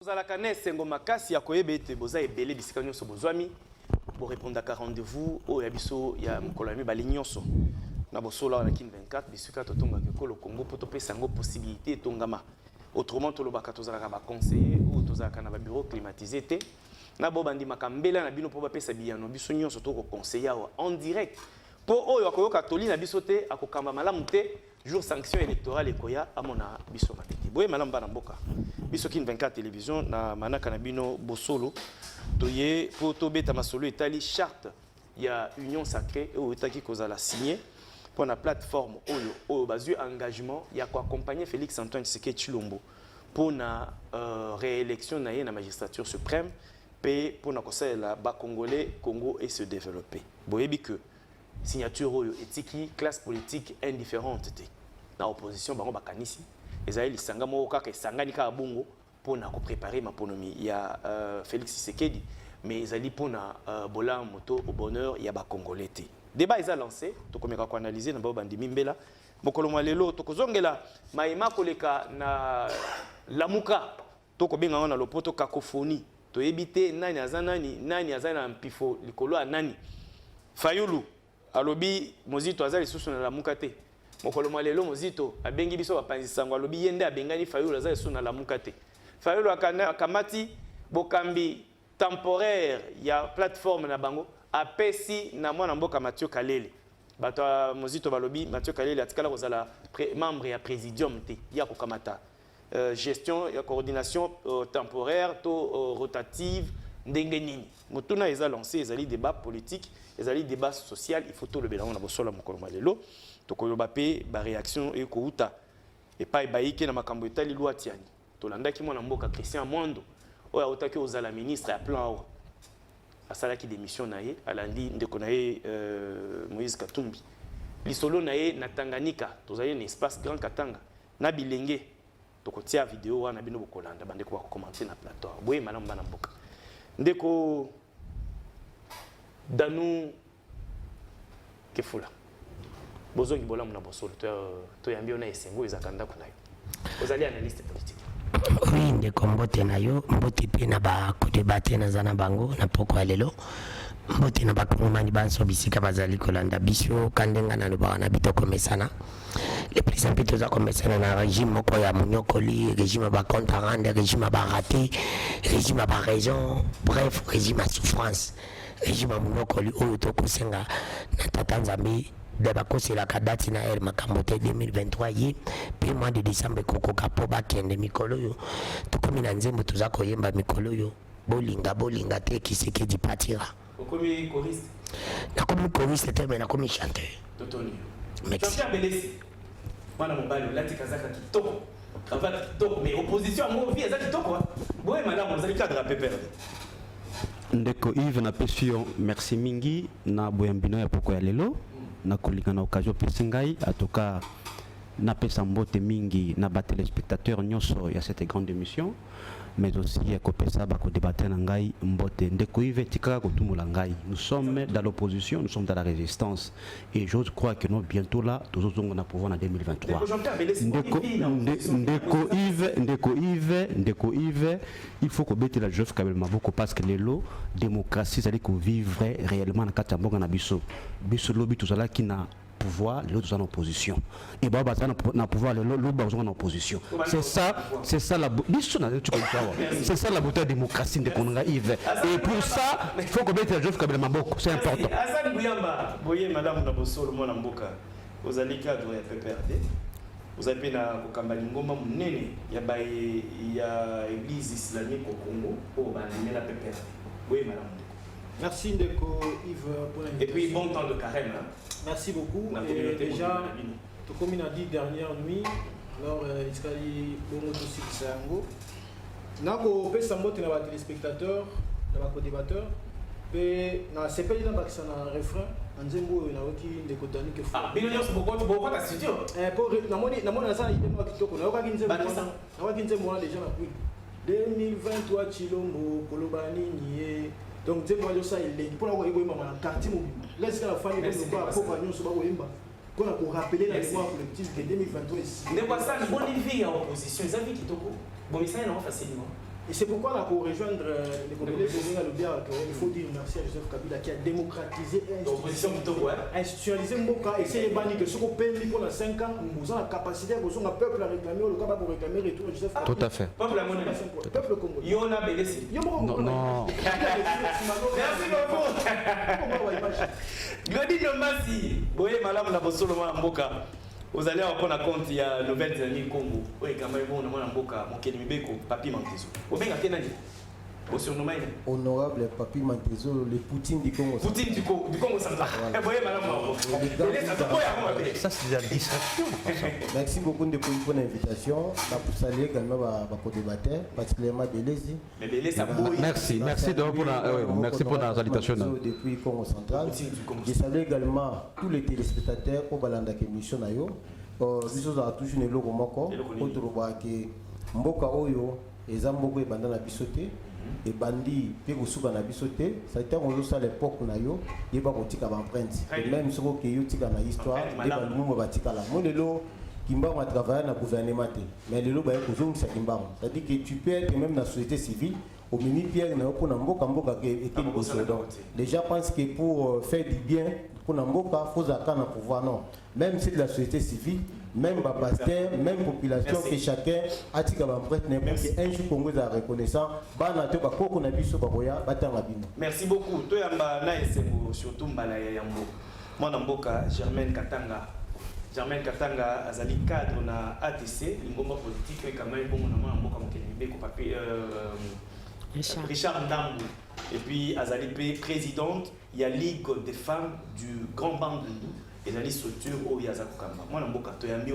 Zalaka nesengo makasi ya koyeba ete boza ebele bisika nyonso bozwami bo répondre à rendez-vous au yabiso ya mokolo mi bali nyonso na bosola na kin 24 bisika totonga ke kolo Congo poto pesa ngo possibilité tongama autrement tolobaka tozalaka ba conseiller ou tozalaka na ba bureau climatisé te na bo bandi makambela na bino po ba pesa biyano biso nyonso to ko conseiller en direct po oyo akoyoka toli na biso te akokamba malamu te jour sanction électorale ekoya amona biso matete boye malamu bana mboka biso kin 24 télévision na manaka na bino bosolo toye po tobeta masolo etali charte ya union sacrée oyo etaki kozala signé pour la plateforme oyo bazui engagement ya ko accompagner Félix Antoine Tshisekedi Tshilombo pour na réélection na ye na magistrature suprême pe pour na kosala ba congolais Congo et se développer boyebi que signature oyo etiki classe politique indifférente te na opposition bango bakanisi ezali lisanga moko kaka esangani kaka bongo pona ko préparer maponomi ya Félix Tshisekedi mais ezali pona bola moto au bonheur ya ba congolais te débat est lancé to komeka ko analyser na ba bandimi mbela mokolo malelo to kozongela maima koleka na lamuka to ko benga na lopoto cacophonie to ebité nani azana mpifo likolo a nani Fayulu alobi mozito azali susu na lamuka te mokolo malelo mozito abengi biso bapanzi sango alobi yende abengani Fayulu azali susu na lamuka te Fayulu akamati bokambi temporaire ya plateforme na bango apesi na mwana mboka Mathieu Kalele bato mozito balobi Mathieu Kalele atikala kozala membre ya présidium te ya kokamata gestion ya coordination temporaire to rotative ndenge nini motuna eza lancé ezali débat politique ezali débat social il faut to le belango na bosola mokolo malelo to koloba pe ba réaction e ko uta e pa baike na makambo etali loi tiani to landaki mwana mboka Christian Mwando oya otaki ozala ministre ya plan awa asalaki démission na ye alandi ndeko na ye Moïse Katumbi lisolo na ye na Tanganyika tozali na espace Grand Katanga na bilenge to kotia vidéo wana bino bokolanda bandeko ba commenter na plateau boye malamu bana mboka ndeko Danou Kefula bozongi bolamu na bosolo to yambio na esengo ezakanda kuna yo ozali analyste politique oui ndeko mbote na yo mbote pe na ba kodebate na zana bango na poko lelo mbote na bakongomani banso bisika bazali kolanda biso kandenga na loba na bitoko mesana les présidents pito za komesana na régime moko ya munyokoli régime ba compte à rendre régime ba raté régime ba raison bref régime à souffrance régime munyokoli oyo to kosenga na tata Nzambe de bakosela kadati na el makambote 2023 yi pe mois de décembre koko kapo bakende mikolo yo tokomi na nzembo tuza koyemba mikolo yo bolinga te Tshisekedi patira okomi choriste na komi choriste te mais na komi chanteur totoni merci chanteur belesi mwana mobali lati kazaka kitoko kavaka kitoko mais opposition à moi vie ezaki kitoko boye malamu ezali cadre pepere ndeko Yves na pesio merci mingi na boyambino ya poko ya lelo na kolika na occasion pesingai atoka na pesa mbote mingi na ba téléspectateurs nyonso ya cette grande émission mais aussi ya kopesa ba ko débattre na ngai mbote ndeko Yves tikaka ko tumula ngai nous sommes dans l'opposition nous sommes dans la résistance et je crois que nous bientôt là tozozongo na pouvoir en 2023 ndeko Yves il faut que bete la Joseph Kabila Maboko parce que lelo démocratie c'est que vivre réellement na kati ya mboka na biso lobi tozala ki na pouvoir les autres en opposition et bah na pouvoir les autres en opposition c'est ça la c'est ça la beauté de la démocratie de Konga Yves et pour ça il faut que mettre la Joseph Kabila Maboko c'est important Azan Bouyamba boye madame na bosolo mona mboka ozali cadre ya PPRD ozali na kokambali ngoma munene ya église islamique au Congo pour banimé la PPRD boye madame. Merci Ndeko Yves pour l'invitation. Et puis bon temps de carême là. Merci beaucoup. Et déjà, comme on a dit dernière nuit, alors il y a bon aussi qui s'ango. Nako pe sambote na ba téléspectateurs, na ba co-débatteurs, pe na sepeli na bakisa na refrain, nzembo na oki Ndeko Dani ke ah bino nyos boko ta studio. Pour na moni ça il est kitoko na oka nzembo na oka nzembo déjà na kui 2023 Tshilombo kolobani nié. Donc c'est moi ça il est pour la quartier mobile laisse la famille de pas pour nous sur ba pour rappeler la mémoire collective que 2023 ne voit ça bonne vie à opposition ils avaient kitoko bon mais ça non facilement Et c'est pourquoi là, pour rejoindre les Congolais, il faut dire merci à Joseph Kabila qui a démocratisé et institutionnalisé Mboka. Et c'est les bannis que ce qu'on paye pour les 5 ans, nous avons la capacité, nous avons un peuple à réclamer, le Kaba pour réclamer le retour de Joseph Kabila. Tout à fait. Peuple congolais. Il y en a Bélé. Non, non. Merci beaucoup. Glody Nomasi, Boye Malam Nabosolo Mboka. Vous allez avoir un compte, il y a nouvelles années Congo. Oui, quand même, on a un Mboka, mon Kenimibeko, Papi Mantezo. Vous avez un Kenani. Honorable Papi Mantezo, le Poutine du Congo. Poutine du Congo central. Ça, c'est la distraction. Merci beaucoup pour l'invitation. Je salue également les débatteurs, particulièrement Belézi. Merci pour la salutation. Depuis le Congo central. Je salue également tous les téléspectateurs pour la émission. Nous avons toujours une logo moko. Mboka Oyo, et Zamboko et Bandana Bisoté. Et bandi pe kosuka na biso te ça été on ça l'époque na yo yeba kotika ba empreinte et même soko ke yo tika na histoire de ba lumu batika la mo lelo kimba ma travailler na gouvernement te mais lelo ba ko zongi sa kimba ça dit que tu peux être même dans la société civile au mini pierre na ko na mboka ke équipe ko donc déjà pense que pour faire du bien pour na mboka faut zakana pouvoir non même si de la société civile même pasteur, même population, que chacun a dit qu'il y a un jour Congo est reconnaissant. Merci beaucoup. Toi, surtout mon amboka Germaine Katanga. Germaine Katanga azali cadre na ATC, l'ingoma politique quand même bon mon amboka Mokenibeko papier Richard Ndambu. Et puis azali présidente, il y a Ligue des femmes du Grand Bandundu. Et la structure où il y a Zakukamba. Moi, je suis un peu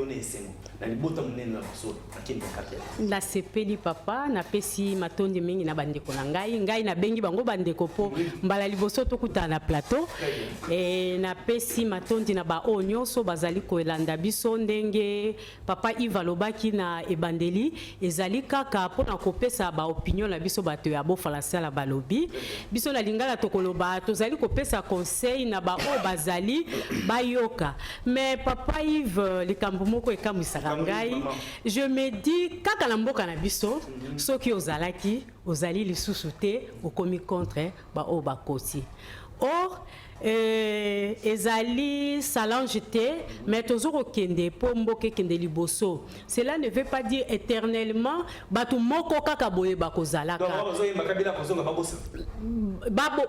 la CP papa na pesi matondi mingi na bandeko na ngai na bengi bango bandeko po mbala liboso tokuta na plateau et na pesi matondi na ba onyoso bazali ko elanda biso ndenge papa Yves alobaki na ebandeli ezali kaka pona kopesa ba opinion na biso bato ya bo falasa la balobi biso na lingala tokoloba tozali kopesa conseil na ba o bazali bayoka mais papa Yves likambo moko ekamwisaka ngai je me dis kaka na mboka na biso soki ozalaki ozali lisusu te okomi contre ba o bakoti or ezali salange te mais tozoko kende po mboke kende liboso cela ne veut pas dire éternellement batu moko kaka boye bakozalaka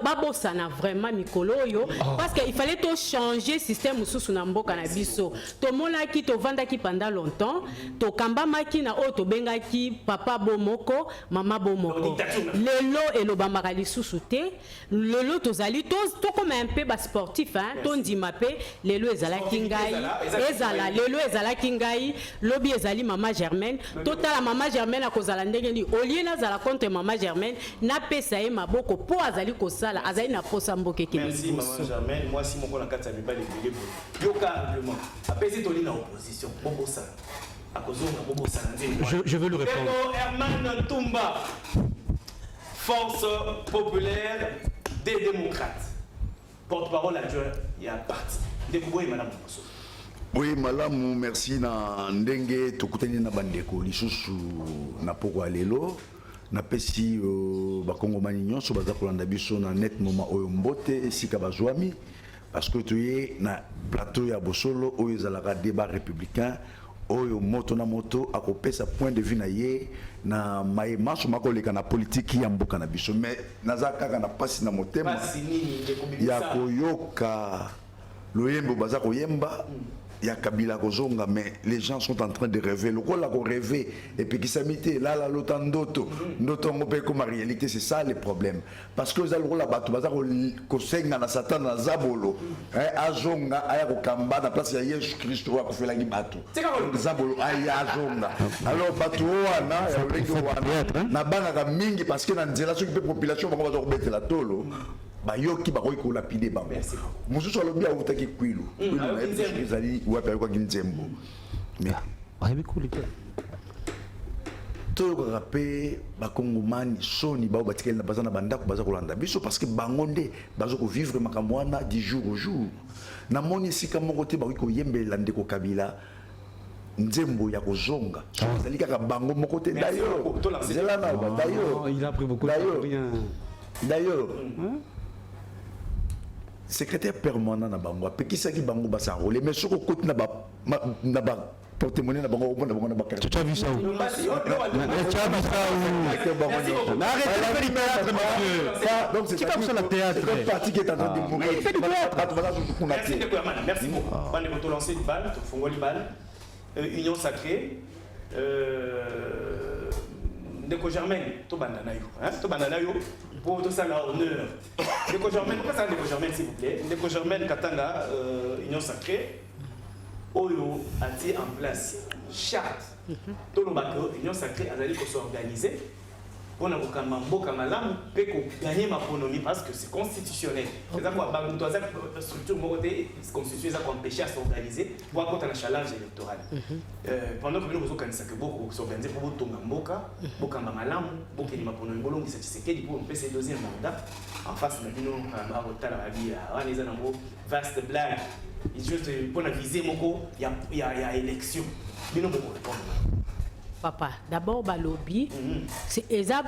babosana vraiment mikolo oyo parce que il fallait to changer système mususu na mboka na biso tomonaki tovandaki pendant longtemps tokambamaki na oyo tobengaki papa bomoko mama bomoko lelo elobamaka lisusu te lelo tozali tokoma un peu ba sportif hein tondi mapé lelo ezalaki ngai ezala lelo ezalaki ngai lobi ezali mama Germaine totala mama Germaine akozala ndenge ni olie na zala contre mama Germaine na pesa ye maboko po azali kosala azali na posa mboke ke merci maman Germaine moi si moko na kati ya mibali ebele yoka argument apesi toli na opposition bobosa akozonga bobosa nzembo je veux le répondre Herman Tumba force populaire des démocrates porte-parole adjoint il y a parti découvrir madame Mosso. Oui malamu merci na ndenge tokutani na bandeko lisusu na poko lelo na pesi bakongomani nyonso baza kolanda biso na net moment oyo mbote esika bazwami parce que toye na plateau ya bosolo oyo ezalaka débat républicain oyo moto na moto akopesa point de vue na ye na maso makoleka na politique ya mboka na biso mais naza kaka na pasi na motema ya koyoka loyembo baza koyemba ya Kabila kozonga mais les gens sont en train de rêver le rôle ko rêver et puis qui s'amité là lotandoto ndoto ngope comme réalité c'est ça le problème parce que za le rôle bato baza ko senga na satan na zabolo azonga aya ko kamba na place ya Yesu Christ wa ko fela ngi bato zabolo aya azonga alors bato wana ya leki wana na banga ka mingi parce que na nzela so ki population ba baza ko betela tolo bayoki bakoki kolapide bango mosusu alobi awutaki kwilu na ezali wapi ayokwaki nzembo mais toyokaka mpe bakongomani soni bao batikeli na baza na bandako baza kolanda biso parce que bango nde baza kovivre makambo wana du jour au jour namoni esika moko te bakoki koyembelela ndeko Kabila nzembo ya kozonga ezali kaka bango moko te d'ailleurs zela na ba d'ailleurs il a pris beaucoup de rien d'ailleurs secrétaire permanent na bango apekisaki bango basarole mais soko koti na ba porte-monnaie na bango na bango na bakarte tu as vu ça où tu as vu ça où arrête de faire du théâtre monsieur donc c'est pas ça le théâtre c'est parti qui est en train de mourir il fait du théâtre merci beaucoup bande pour lancer une balle fongoli balle union sacrée Ndeko Germaine to bandana yo pour tout ça la honneur Ndeko Germaine pourquoi ça Ndeko Germaine s'il vous plaît Ndeko Germaine Katanga union sacrée Oyo a mis en place charte tout le monde union sacrée a d'aller s'organiser pour na kokamba mboka malamu pe ko gagner ma autonomie parce que c'est constitutionnel c'est ça quoi ba mtu azak structure moko te constitution ça empêcher à s'organiser pour apporter la challenge électorale pendant que nous besoin kanisa que beaucoup s'organiser pour tonga mboka bokamba malamu bokeli ma autonomie bolongi ça Tshisekedi pour un PC deuxième mandat en face na bino ba rotala ba bia wana eza nango vaste blague juste pour la viser moko ya élection bino boko répondre. Papa, d'abord balobi, c'est ezab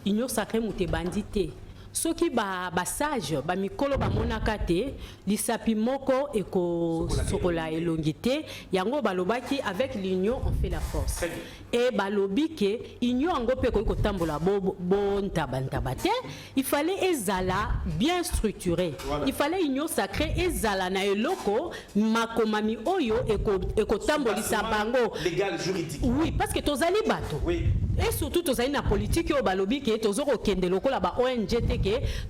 union sacrée mouté bandité. Ce qui ba sage, ba mikolo ba monakate, lisapi moko eko sokola elongité, yango balobaki avec l'union on fait la force. Et balobi ke union ango pe ko tambola bon tabantabate, il fallait ezala bien structuré. Il fallait union sacrée ezala na eloko makomami oyo eko tambolisa bango légal juridique. Oui, parce que tozali bato. Oui. Et surtout tozali na politique yo balobi ke tozoko kende lokola ba ONG te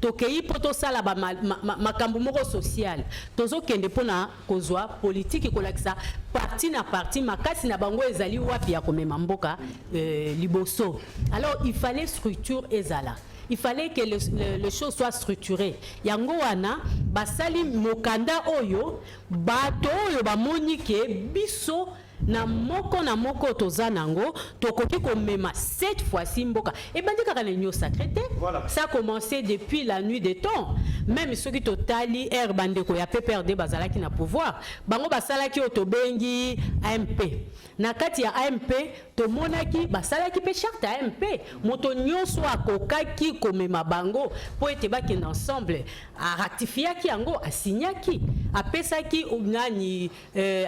tokei poto sala ba makambo moko social tozo kende pona kozwa politique kolakisa parti na parti makasi na bango ezali wapi ya komema mboka liboso. Alors il fallait structure ezala. Il fallait que les choses soient structurées. Yango wana basali mokanda oyo bato oyo ba monike biso na moko toza nango tokoki komema cette fois-ci mboka et bandi kaka na union sacrée ça a commencé depuis la nuit des temps même ceux qui totali air bandeko ya PPRD bazalaki na pouvoir bango basalaki otobengi AMP na kati ya AMP tomonaki basalaki pe charte AMP moto nyonso akokaki komema bango po ete bakende ensemble a ratifiaki yango a signaki apesaki nani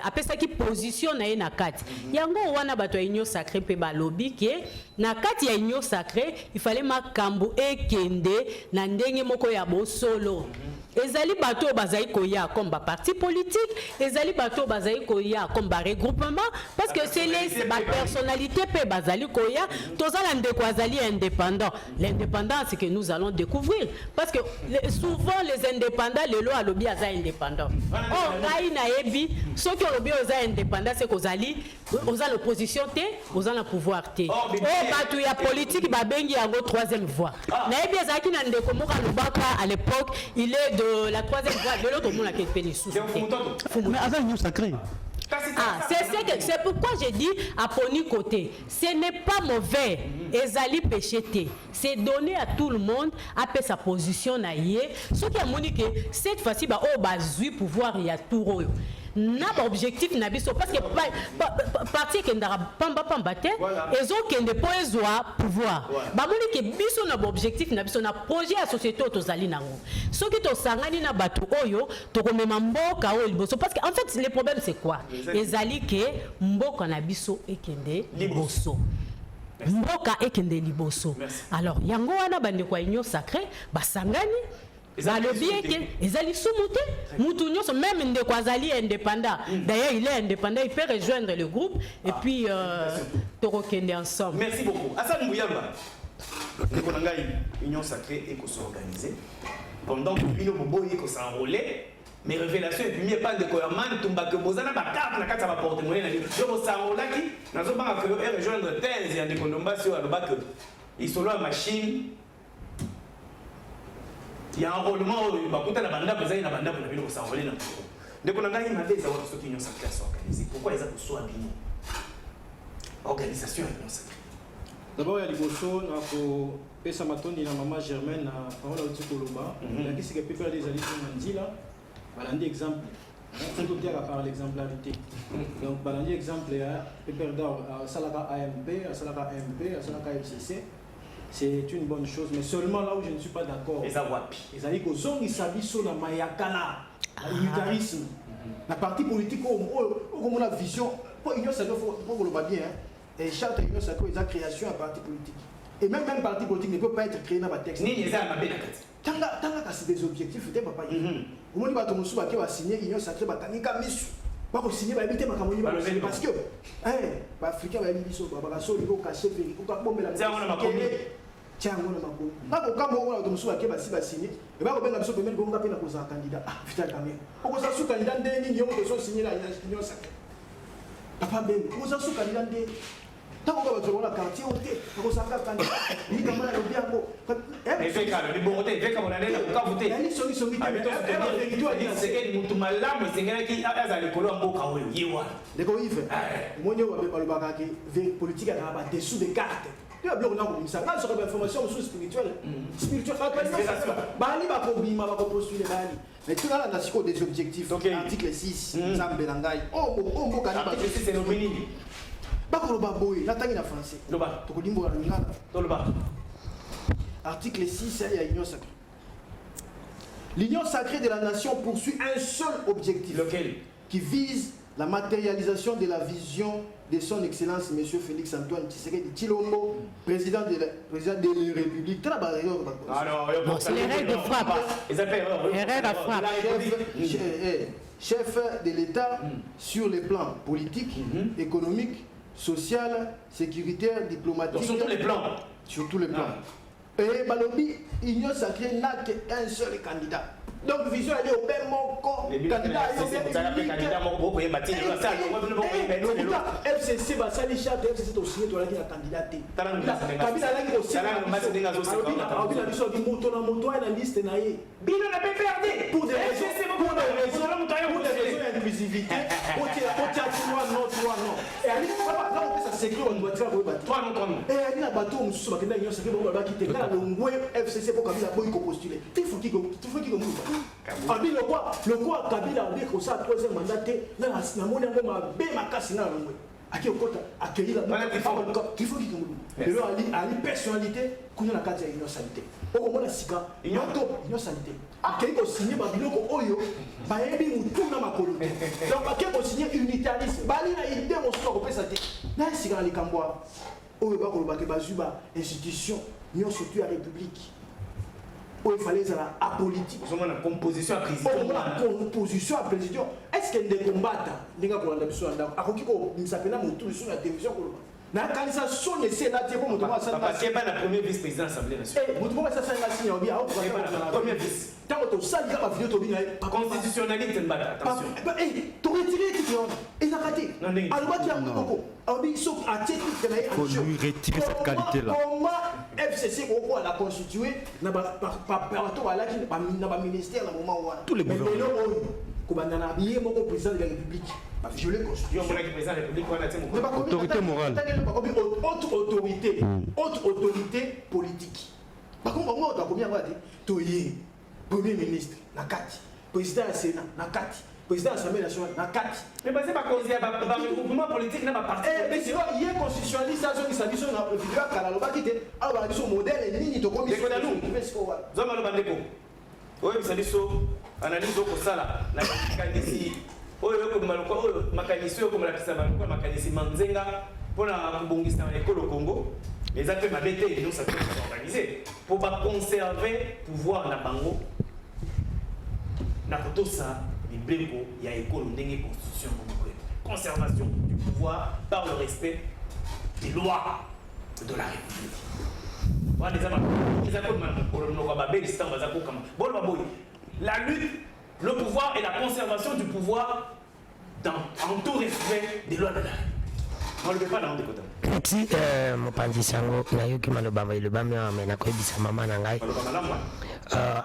apesaki position na ye na kati yango wana bato ya union sacrée pe balobi ke na kati ya union sacrée il fallait makambo ekende na ndenge moko ya bosolo ezali bato bazali koya comme ba parti politique ezali bato bazali koya comme ba regroupement parce que c'est les personnalités pe bazali koya tozala ndeko azali indépendant l'indépendance que nous allons découvrir parce que souvent les indépendants les lois alobi aza indépendant oh ngai na yebi ceux qui alobi aza indépendant c'est kozali oza l'opposition te oza na pouvoir te oh bato ya politique ba bengi yango troisième voie na yebi azaki na ndeko moko alobaka à l'époque il est de la troisième voie de l'autre monde qui est pénis sous mais avant union sacrée. C'est pourquoi j'ai dit à Pony côté, ce n'est pas mauvais, ezali pécheté, c'est donner à tout le monde après sa position naïe. Ce qui a moniqué cette fois-ci bah oh bazui pouvoir il y a tout royo. N'a pas objectif na biso parce que parti que ndara pamba te ezo kende po ezwa pouvoir ba moni ke biso na objectif na biso na projet à société tozali nango soki to sangani na bato oyo to komema mboka oyo liboso parce que en fait le problème c'est quoi ezali ke mboka na biso ekende liboso mboka ekende liboso alors yango wana bande kwa union sacrée basangani balobi eke ezali sumuté mutu nyonso même ndeko azali indépendant d'ailleurs il est indépendant il peut rejoindre le groupe et puis torokende ensemble. Merci beaucoup Hassan Mouyamba ndeko na ngai union sacrée eko s'organiser pendant que bino boboyi eko s'enrôler mes révélations et puis mieux pas de Koyaman Tumbake Bozana Bakar na kata ba porte-monnaie na bino yo s'enrôlaki nazo banga que rejoindre thèse ya ndeko Ndomba sur alobaka il solo la machine. Il y a un enrôlement, il va coûter la bande, vous avez la bande pour venir s'enrôler. Donc on a gagné ma vieille savoir ce qui union sacrée s'organiser. Pourquoi les autres sont abîmés? Organisation union sacrée. D'abord, il y a les Bosso, il y a Samatoni, la maman Germaine, la parole au Tikoloba. Il y a qui c'est que peut faire des alliés qui ont dit là. Voilà un exemple. faut tout dire par l'exemplarité. Donc, par exemple, perdant Salaka AMP, Salaka MP, Salaka FCC, c'est une bonne chose, mais seulement là où je ne suis pas d'accord. Et ça wapi. Et ça dit que Zongi Sabiso na Mayakala, l'unitarisme, la partie politique, on a vision, pour l'Union Sacrée, pour le bien, et charte l'Union Sacrée, la création à parti politique. Et même parti politique ne peut pas être créé dans le texte. Ni les armes à Tant que c'est des objectifs, il faut pas y aller. Au moment où tu vas signer l'Union Sacrée, tu vas signer parce que les Africains vont dire qu'ils vont cacher, ils vont bomber la tiens, on a ma quand on a signé, et bien on a besoin de candidat. Ah, putain, quand même. On a sous candidat d'un million de signer la l'Union Sacrée. Papa Ben, on a sous candidat d'un. Tant qu'on va trouver la quartier, on est, on s'en va candidat. Il y a mal au bien beau. Et fait quand le bon côté, fait comme on a dit, quand vous êtes. Il y a une solution qui est c'est que nous malades, c'est que qui a les colons en boca, oui, les coïfs. Moi, je vais parler de la politique à la dessous des cartes. Tu as bien comme ça. Quand sur l'information spirituelle, spirituelle, Bali va postuler Bali. Mais tu as la des objectifs. Article 6, Zambelangai. Oh, article 6, c'est le mini. Français. Article 6, il y a l'Union sacrée. L'Union sacrée de la nation poursuit un seul objectif. Lequel? Qui vise la matérialisation de la vision de son Excellence M. Félix Antoine Tshisekedi Tshilombo, président de la République. C'est les règles de frappe. Les règles de frappe. Chef de l'État sur les plans politiques, économiques, social, sécuritaire, diplomatique. Sur tous les plans. Sur tous les plans. Et Balobi, l'Union sacrée n'a qu'un seul candidat. Donc, vision elle est au même mot. Candidat, FCC va s'aller chat, FCC aussi, tu as dit la candidaté. Kabila l'a aussi. Pour des raisons d'inclusivité, et elle dit, là, on peut s'écrire, on doit dire, et elle dit, la bateau, on se souvient qu'il y a un FCC pour Kabila, il faut postuler. Il faut qu'il le quoi Kabila a dit que ça troisième mandat na mona ngoma be makasi na longwe aki okota accueillir la il faut qu'il le ali personnalité kuna na kati ya innocente oko mona sika inyo santé aki ko signer ba biloko oyo ba yebi mutuna makolo donc aki ko signer unitarisme bali na idée mo so ko pesa te na sika na likambwa oyo ba ko ba ke bazuba institution nyo surtout la république. Il fallait la apolitique. La composition à président. La composition à président. Est-ce qu'il y a des combats? Il y a des combats. Il y a des télévision. La canalisation est sénatée pour nous. Parce qu'il n'y a pas la première vice-président de l'Assemblée nationale. Vous devez ça faire la signe. La première vice. Tant que ça, il y a la vidéo. Constitutionnalité, attention. Tu retirer et ça a raté. Alors, il y a beaucoup. Il faut lui retirer cette qualité-là. Comment FCC a constitué par ministère à moment où tous les gouvernements. Président de la République. Je l'ai constitué. Autorité morale. Autre autorité politique. Par contre, moi, on a combien de Premier ministre, Nakati. Président du Sénat, Nakati. Président de l'Assemblée nationale, Nakati. Mais c'est pas cause de mouvement politique, n'a pas parti. Mais sinon, il y a constitutionnaliste, ça, qui s'habille sur la vidéo à Kalaloba qui était. Alors, il y a son modèle et ligne de commission. Zoma Lobandeko. Oui, ça dit ça. Analyse au Sala. La mécanisme. Oui, comme mécanisme, comme la Kisama, mécanisme Manzenga. Pour la Bongista école au Congo. Les affaires m'habitaient, nous, ça peut s'organiser. Pour conserver le pouvoir dans Bango. Nakoto ça. Il y a une constitution, conservation du pouvoir par le respect des lois de la République. La lutte, le pouvoir et la conservation du pouvoir en tout respect des lois de la République. On ne le fait pas dans le décote. Merci, Mopanzi Sango, Nayoki Malobama, le Bamia, Menako, Bissama, Nangai.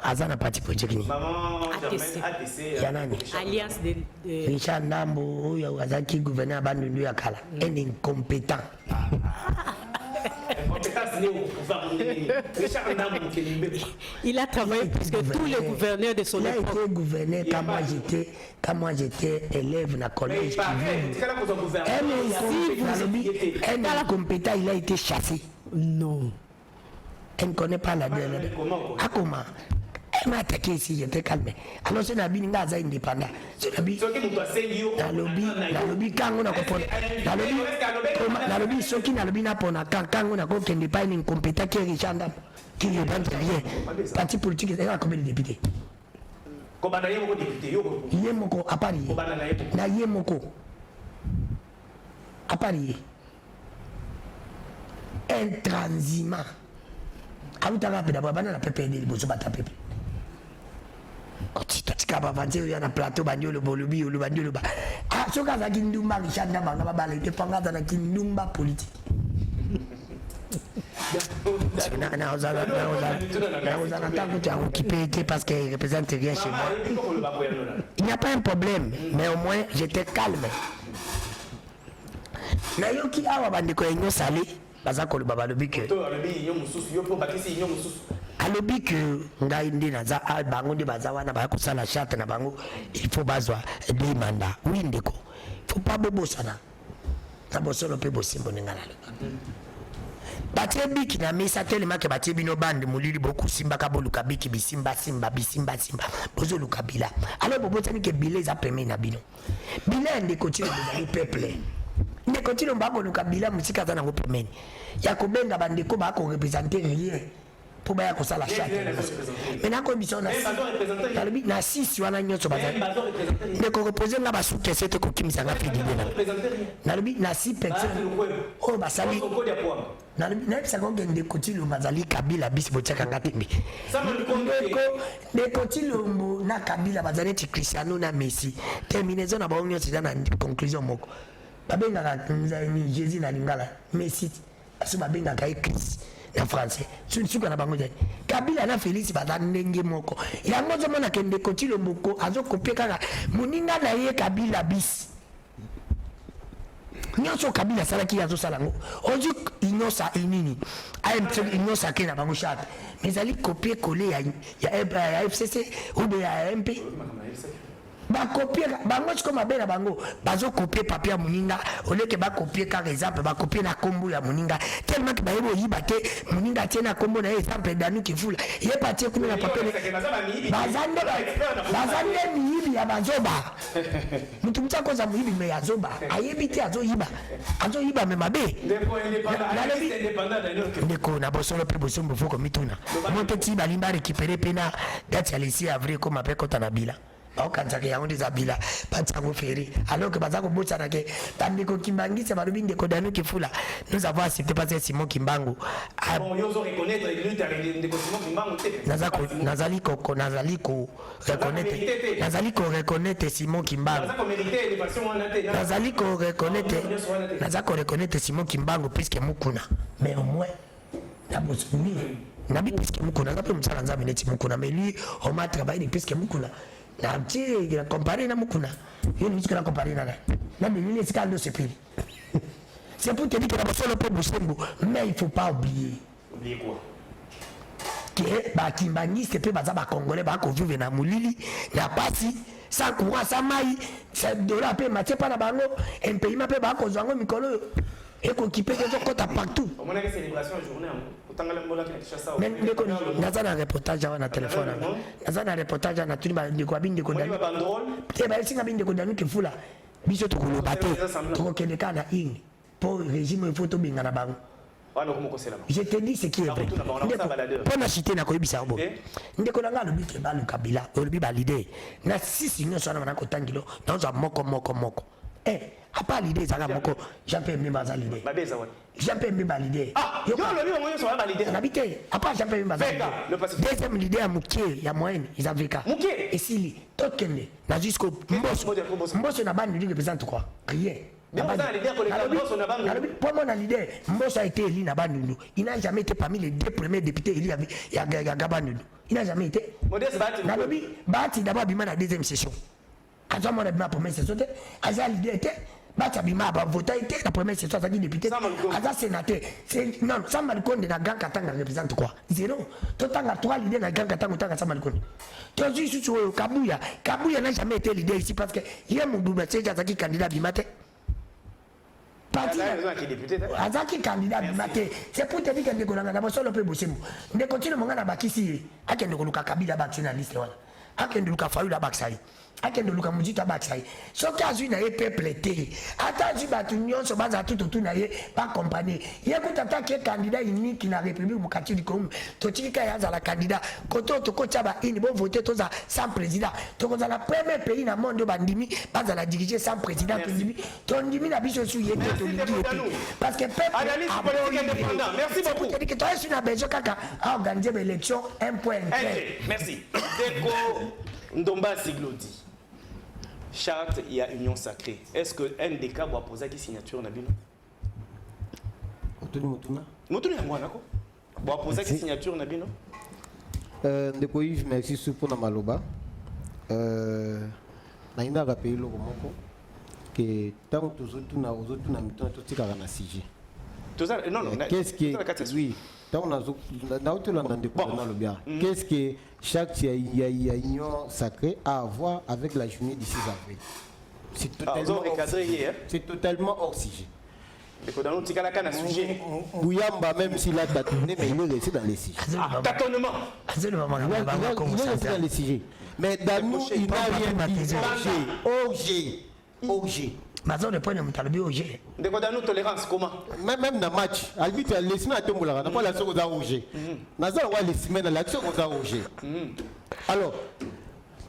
Azana parti politique ni Alliance de Richard Nambo ya wazaki gouverneur bandundu ya kala un incompétent Il a travaillé plus que tous les gouverneurs de son époque. Il a époque. été gouverneur quand moi j'étais élève dans le collège. Un compétent, il a été chassé. Non. Elle ne connaît pas la dernière. Ah, comment? Elle m'a attaqué ici, j'étais calme. Alors, c'est Nabi Ngaza indépendant. C'est Nabi. Dans le lobby, quand on a compris. Dans le lobby, ceux qui n'ont pas quand on a compris qu'il n'est pas une compétence qui est riche en dame, qui est bien. Parti politique, il y a combien de députés? Yemoko, à Paris. Na Yemoko. À Paris. Intransigeant. Quand tu as d'abord la pépé de bozo bata pépé. Quand tu as avancé il y a un plateau banyo le bolubi ou le banyo le ba. Ah so kaza kindumba kishanda banga babala te panga na kindumba politique. Na ozala tant que tu as occupé parce qu'il représente rien chez moi. Il n'y a pas un problème, mais au moins j'étais calme. Na yoki awa bandiko enyo salé. Bazakolo baba lobi que alobi que ngai ndi naza bango ndi bazawa na ba kusala charte na bango il faut bazwa des mandats oui ndeko faut pas bobosana na bosolo pe bosimbo ningala batie biki na mesa tellement que batie bino bande mulili boku simba kaboluka biki bisimba bozo lukabila alors bobotani que bilé za premier na bino bilé ndeko tino bazali peuple ndeko tino mbabo lukabila musika za nango pemeni ya kobenga bandeko ba ko représenter rien pour ba ya ko sala charte maintenant ko biso na sisi wana nyotso bazali ndeko représenter na basuke sete ko kimisa nga fidi na lobi na si personne oh basali na lobi na bisa ko ndeko tino bazali kabila bisi bochaka ngatembi ndeko tino na kabila bazali ti Cristiano na Messi terminaison na ba nyotso na conclusion moko babengaka nzani Jésus na lingala Messi aso babengaka Christ na français suka na bango jani kabila na Félix baza ndenge moko yango zomona kende kotilo mboko azo kopie kaka muninga na ye kabila bis nyonso kabila salaki azo salango oju inosa inini ayem inosa ke na bango charte mais ali copier coller ya FCC ou de ya MP ba copier bango chiko mabena bango bazo copier papier muninga oleke ba copier par exemple ba copier na kombo ya muninga tellement que ba yebo yibate muninga tiena kombo na exemple danu kifula ye patie kuna na papier bazande miyibi ya bazoba mtu mtako za muyibi me yazoba ayebiti azo yiba me mabe ndeko na bosolo pe bosombo foko mituna monteti balimba récupérer pena date ya le 6 avril comme après kota na bila aukanzake yaondi zabila patsango feri alors que bazako botsana ke tandiko kimbangise balubi ndeko danu kifula nous avons accepté passer Simon Kimbangu bon yozo reconnaître ndeko Simon Kimbangu te nazali ko reconnaître Simon Kimbangu nazali ko reconnaître Simon Kimbangu puisque mukuna mais au moins nabosuni nabi puisque mukuna ngape mtsala nzambe neti mukuna mais lui on m'a travaillé puisque mukuna na mti na comparer na mukuna yeye ni mtu comparer na mimi ni sikalo sepili c'est pour te dire que la solo peut bosembo mais il faut pas oublier quoi que ba kimbaniste pe baza ba congolais ba ko vivre na mulili na pasi sans courant sans mai c'est dollar pe maté pa na bango un pays ma pe ba ko zango mikolo et qu'on qui peut kota partout on a une célébration journée otangala mbola ki chassa même ndeko naza na reportage na téléphone naza na reportage na tuni ba ndeko abindi ko dani te ba singa bindi ko dani kifula biso to ko baté to kende kana ing pour régime photo binga na bango je te dis ce qui est vrai pour na cité na ko yebisa bo ndeko na ngalo bike ba Kabila olobi ba leader na sisi nyoso na ko tangilo na za moko a pas l'idée ça moko Jean-Pierre Mbemba za l'idée Jean-Pierre Mbemba l'idée yo le bi on va l'idée habité a pas Jean-Pierre Mbemba deuxième l'idée à Mukie ya moyenne ils avaient ka et si tokende na jusqu'au mboso na bande représente quoi rien pour mon l'idée Mbosso a été élu na Bandundu il n'a jamais été parmi les deux premiers députés élus à Gabandundu il n'a jamais été Bati d'abord bima na deuxième session azwa mona bima première session te aza l'idée était Bata bima ba voter été la première session ça dit député. Aza sénateur. C'est non, Samba Lukonde na Grand Katanga représente quoi? Zéro. Totanga 3 leaders na Grand Katanga tanga Samba Lukonde. Tu as dit sur Kabuya. Kabuya n'a jamais été leader ici parce que il y a mon double c'est Azaki candidat bimate. Azaki candidat bimate. C'est pour te dire que ndeko na boso le pe bosembo. Ndeko tino mongana bakisi akende ko luka Kabila nationaliste wala. Akende luka Fayulu baksai. Akende luka Mujita baksai. Soki azui na ye peuple te. Ata azui batu nyonso baza tout na ye pas compagnie. Ye kutata ke candidat unique na République Mukati du Congo. Totika ya la candidat koto toko tshaba ini bo voter toza sans président. Toko za la premier pays na monde bandimi baza la diriger sans président tondimi. Tondimi na biso su ye te tondimi. Parce que peuple analyse politique indépendant. Merci beaucoup. Pour te dire que toi sur la besoin kaka a organiser l'élection 1 point. Merci. Deko Ndomba Siglodi. Charte, il y a union sacrée. Est-ce que NDK doit poser qui signature Nabino? Motuna Mwanako doit poser qui signature Nabino? Ndeko Yves, merci pour la maloba. Naina rappelé le moko que tant que tous autres na aux autres na miton tout tika na CG. Non non. Qu'est-ce qui oui, tant on a na auto là dans le bien. Qu'est-ce que chaque il y a union sacrée à avoir avec la journée du 6 avril. C'est totalement hors sujet. Bouyamba, même s'il a tâtonné, mais il est resté dans les sujets. Tâtonnement. Il est resté dans les sujets. Mais dans nous, il n'a rien dit. OG. Mazon de point de Moutalbi OG. De quoi dans nous tolérance comment? Même dans le match, arbitre a laissé à Tombola, n'a pas la chose à OG. Nazar va les semaines à l'action aux OG. Alors,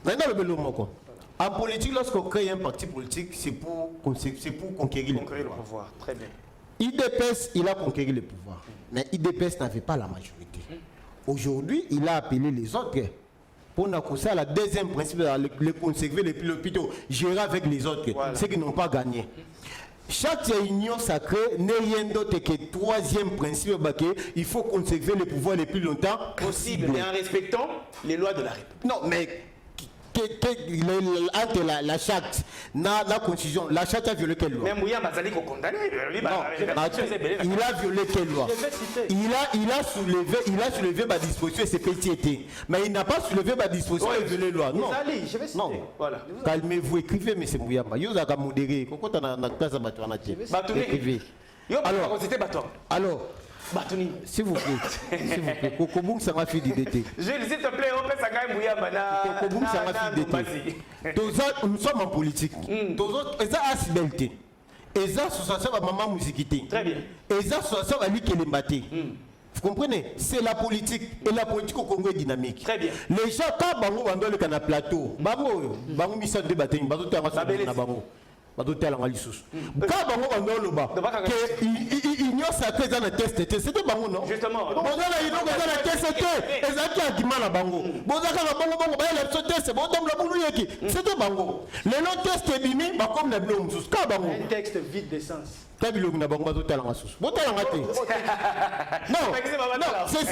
maintenant le bel mot. En politique, lorsqu'on crée un parti politique, c'est pour conquérir le pouvoir. Très bien. IDPS, il a conquéri le pouvoir. Mais IDPS n'avait pas la majorité. Aujourd'hui, il a appelé les autres pour nous la deuxième principe, le conserver, plutôt gérer avec les autres, voilà. Ceux qui n'ont pas gagné. Chaque union sacrée n'est rien d'autre que le troisième principe, il faut conserver le pouvoir le plus longtemps possible. Et en respectant les lois de la République. Non, mais entre la charte, la constitution, la charte a violé quelle loi? Même Mouya Bazali qu'on condamne, il a violé quelle loi? Il a soulevé ma disposition et ses pétiétés. Mais il n'a pas soulevé ma disposition et violé la loi. Non. Voilà. Calmez-vous, écrivez, mais c'est Mouya. Vous avez modéré. Pourquoi tu as une classe à battre? Écrivez. Alors, s'il vous plaît, Kokobung ça m'a fait d'idée. Jules, s'il te plaît, on peut s'engager Mouya Bana. Kokobung ça m'a fait d'idée. Nous sommes en politique. Et ça a cibelté. Et ça, ça va maman musiquité. Très bien. Et ça va lui qui l'embaté. Vous comprenez? C'est la politique. Et la politique au Congo est dynamique. Très bien. Les gens, quand Bango Bando le canal plateau, Bango mis ça de bataille, Bango t'es en Bango. Badotel en Alissus. Quand Bango Bando le bas, il n'y a ça que dans le test, c'était Bango non? Justement. Bon, là, il y a le test, et ça qui a du mal à Bango. Bon, ça a Bango, le test, c'est bon, dans le boulot qui. C'était Bango. Le long test est bimi, comme les blocs, quand Bango. Un texte vide d'essence. T'as vu le Bango Badotel en Alissus. Bon, t'as raté. Non, c'est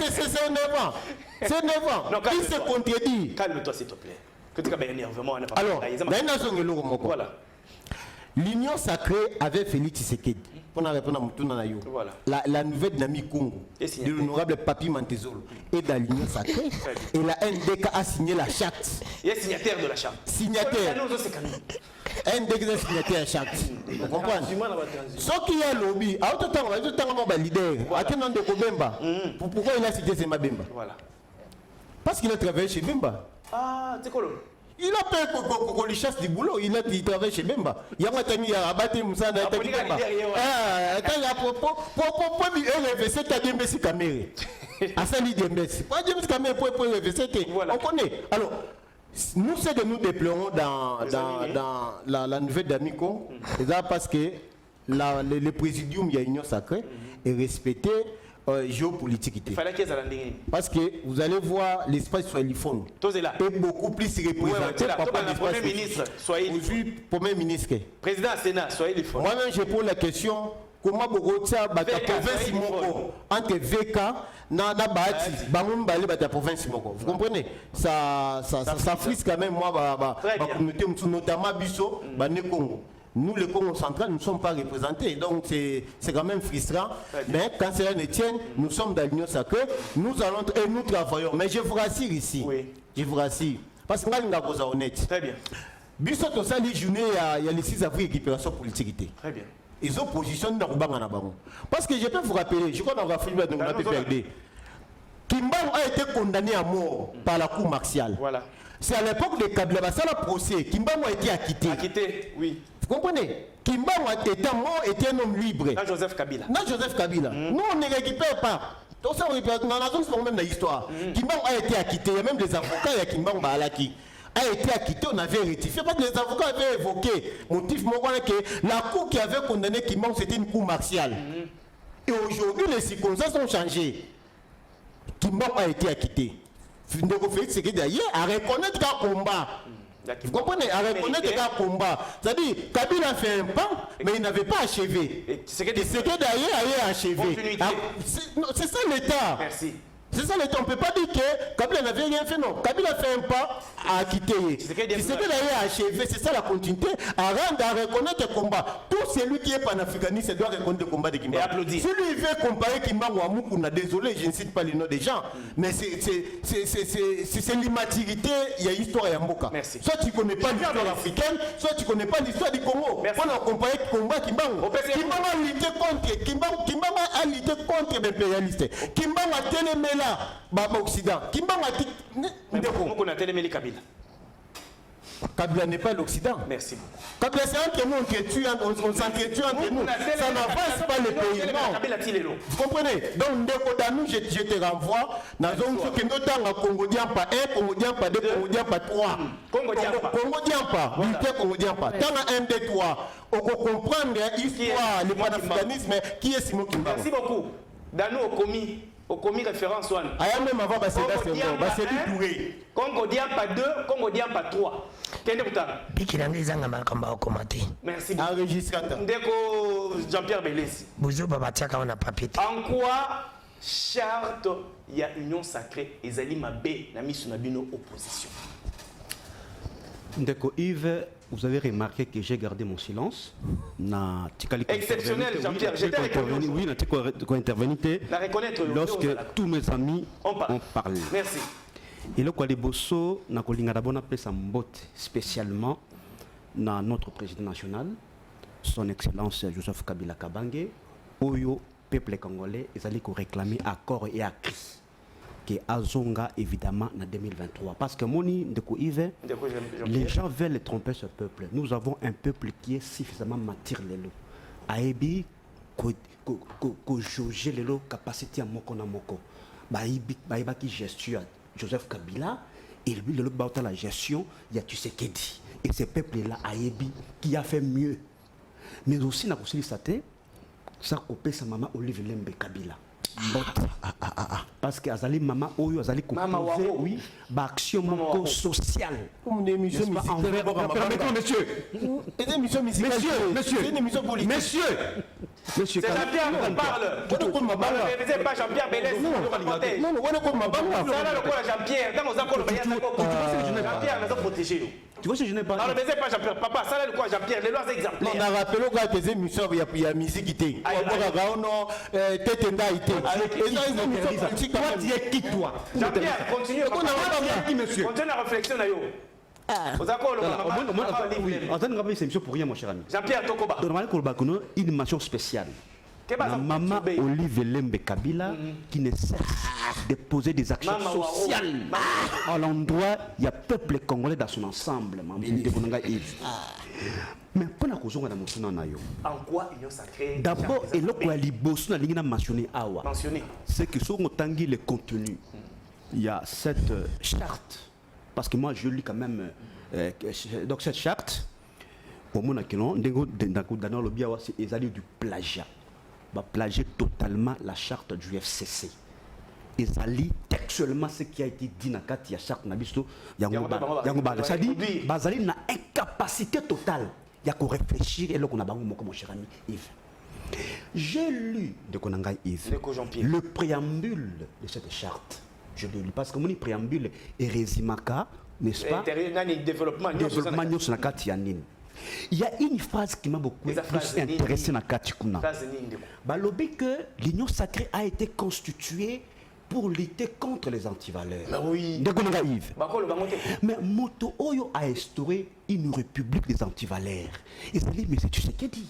9 ans. C'est 9 ans. Il se contredit. Calme-toi, s'il te plaît. Que tu as bien énervement. Alors, voilà. L'union sacrée avait Félix Tshisekedi. Pour répondre à voilà. La nouvelle dynamique Congo de l'honorable Papi Mantezolo est dans l'union sacrée. Et la NDK a signé la charte. Il est signataire de la charte. Signataire. NDK est signataire de la charte. Vous comprenez? Ce qui est lobby, à autant temps, leader, à quel nom de Kobemba? Pourquoi il a cité Sema Bemba? Voilà. Parce qu'il a travaillé chez Bemba. Ah, c'est quoi? Il a fait qu'on lui chasse du boulot, il travaille chez Bemba. Il y a un ami qui a battu Moussa dans le Bemba. Il y a pour RFC, tu as dit Messi Kamere. À ça, il dit Messi. Pas dit Messi Kamere pour RFC. On connaît. Alors, nous, ce que nous déplorons dans la nouvelle d'Amico, c'est parce que le présidium, il y a une union sacrée, est respecté. Géopolitique. Parce que vous allez voir l'espace swahiliphone est beaucoup plus représenté par le Premier ministre. Premier ministre. Président Sénat, swahiliphone. Moi-même, je pose la question comment Bogota bata province Moko entre VK na Bahati, Bamum Bale bata province Moko. Vous comprenez? Ça frise quand même moi la communauté notamment Bisso, Bané Congo. nous, le Congo central, nous ne sommes pas représentés. Donc, c'est quand même frustrant. Mais quand cela ne tient, nous sommes dans l'Union sacrée, nous allons et nous travaillons. Mais je vous rassure ici. Oui. Je vous rassure. Parce que nous sommes honnêtes. Très bien. Biso to sali journée il y a le 6 avril récupération politique. Très bien. Ils ont positionné dans le banc. Parce que je peux vous rappeler, je crois qu'on va filmer dans la PPRD. Kimbangu a été condamné à mort par la cour martiale. Voilà. C'est à l'époque de Kabila, ça le procès. Kimbangu a été acquitté. Acquitté, oui. Vous comprenez? Kimbangu était mort, était un homme libre. Dans Joseph Kabila. Dans Joseph Kabila. Nous, on ne récupère pas. Tout ça, on récupère. Dans la zone, c'est même dans l'histoire. Kimbangu a été acquitté. Il y a même des avocats, il y a Kimbangu Baalaki. A été acquitté, on avait rectifié. Parce que les avocats avaient évoqué motif que la cour qui avait condamné Kimbangu, c'était une cour martiale. Et aujourd'hui, les circonstances ont changé. Kimbangu a été acquitté. Ndeko Félix Tshisekedi d'ailleurs à reconnaître qu'un combat. Vous comprenez? À reconnaître qu'un combat. C'est-à-dire, Kabila a fait un pas, mais il n'avait pas achevé. Tshisekedi d'ailleurs a achevé. C'est ça l'État. Merci. C'est ça l'État. On ne peut pas dire que Kabila n'avait rien fait, non. Kabila a fait un pas à quitter. Tshisekedi d'ailleurs a achevé. C'est ça la continuité. À rendre, à reconnaître le combat. Tout celui qui est panafricaniste doit reconnaître le combat de Kimbangu. Si lui veut comparer Kimbangu à Mukuna, désolé, je ne cite pas les noms des gens, mais c'est l'immaturité, il y a l'histoire et Mboka. Merci. Soit tu ne connais pas l'histoire africaine, soit tu ne connais pas l'histoire du Congo. On a comparé le combat Kimbangu. Kimbangu a lutté contre l'impérialiste. Kimbangu a télémé là, Baba Occident. Kimbangu a dit. Kabila n'est pas l'Occident. Merci. Kabila c'est entre nous, on s'entretue entre nous. Ça n'avance pas le pays. Non. Vous comprenez? Donc, dans nous, je te renvoie. Nous avons fait que nous avons Congo Diampa 1, Congo Diampa 2, Congo Diampa 3. Congo Diampa. Congo Diampa. Dans 1, 2, 3. On peut comprendre l'histoire, le panafricanisme, qui est Simon Kimbangu. Merci beaucoup. Dans nous, au commis référence 1. Même avant, c'est Touré. Congo Diampa 2, Congo Diampa 3. Merci. Enregistrateur. Ndeko Jean-Pierre Belès. En quoi charte il y a union sacrée et Zali Mabé na misu na bino opposition? Ndeko Yves, vous avez remarqué que j'ai gardé mon silence. Exceptionnel, Jean-Pierre. J'étais intervenu. Oui, lorsque tous mes amis ont parlé. Merci. Et le Kwaliboso, na kolinga d'abord na pesa mbote spécialement na notre président national, son excellence Joseph Kabila Kabange, oyo peuple congolais, ils allaient réclamer à corps et à cri que Azonga évidemment en 2023. Parce que Moni Ndeko Yves, les gens veulent tromper ce peuple. Nous avons un peuple qui est suffisamment mature lelo. Aebi ko jauger lelo capacité à moko na moko. Baïba qui gestion Joseph Kabila et lui le bauta la gestion il y a Tshisekedi et ce peuple là Aebi qui a fait mieux. Mais aussi na kosili saté ça copé sa maman Olive Lembe Kabila. Parce que azali maman oyo azali composer oui ba action moko sociale comme une émission musicale. Monsieur c'est Jean-Pierre qui parle. C'est pas Jean-Pierre Belès. Non, ça là le quoi Jean-Pierre dans nos accords Jean-Pierre nous a protégé. Tu vois si je n'ai pas. Non, mais c'est pas Jean-Pierre. Papa, ça là le quoi Jean-Pierre, les lois exemplaires. On a rappelé que tes émissions il y a musique qui était. Toi tu es qui toi? Jean-Pierre, continue. Continue la réflexion là yo. Pour rien mon cher ami. Jean-Pierre Tokoba. Une mention spéciale. La maman Olive Lembe Kabila qui ne cesse de poser des actions sociales à l'endroit il y a peuple congolais dans son ensemble. Mais pour la cause en quoi union sacrée? D'abord, et là quoi liboso na lingina mentionné awa. C'est que sur tangi le contenu. Il y a cette charte parce que moi je lis quand même donc cette charte au monde qui non dans le biawa c'est ezali du plagiat. Va plagier totalement la charte du FCC. Et ça lit textuellement ce qui a été dit dans la charte Nabisto. Ça dit Bazali n'a incapacité totale. Il y a qu'à réfléchir et là qu'on a bangu mon cher ami Yves. J'ai lu de Konanga Yves le préambule de cette charte. Je le lis parce que mon préambule est résimaka, n'est-ce pas? Développement Développement Il y a une phrase qui m'a beaucoup plus intéressé dans Katikuna. Balobi que l'Union sacrée a été constituée pour lutter contre les antivaleurs. Mais oui. Mais Moto Oyo a instauré une république des antivaleurs. Et ça dit, mais c'est tu sais qui dit.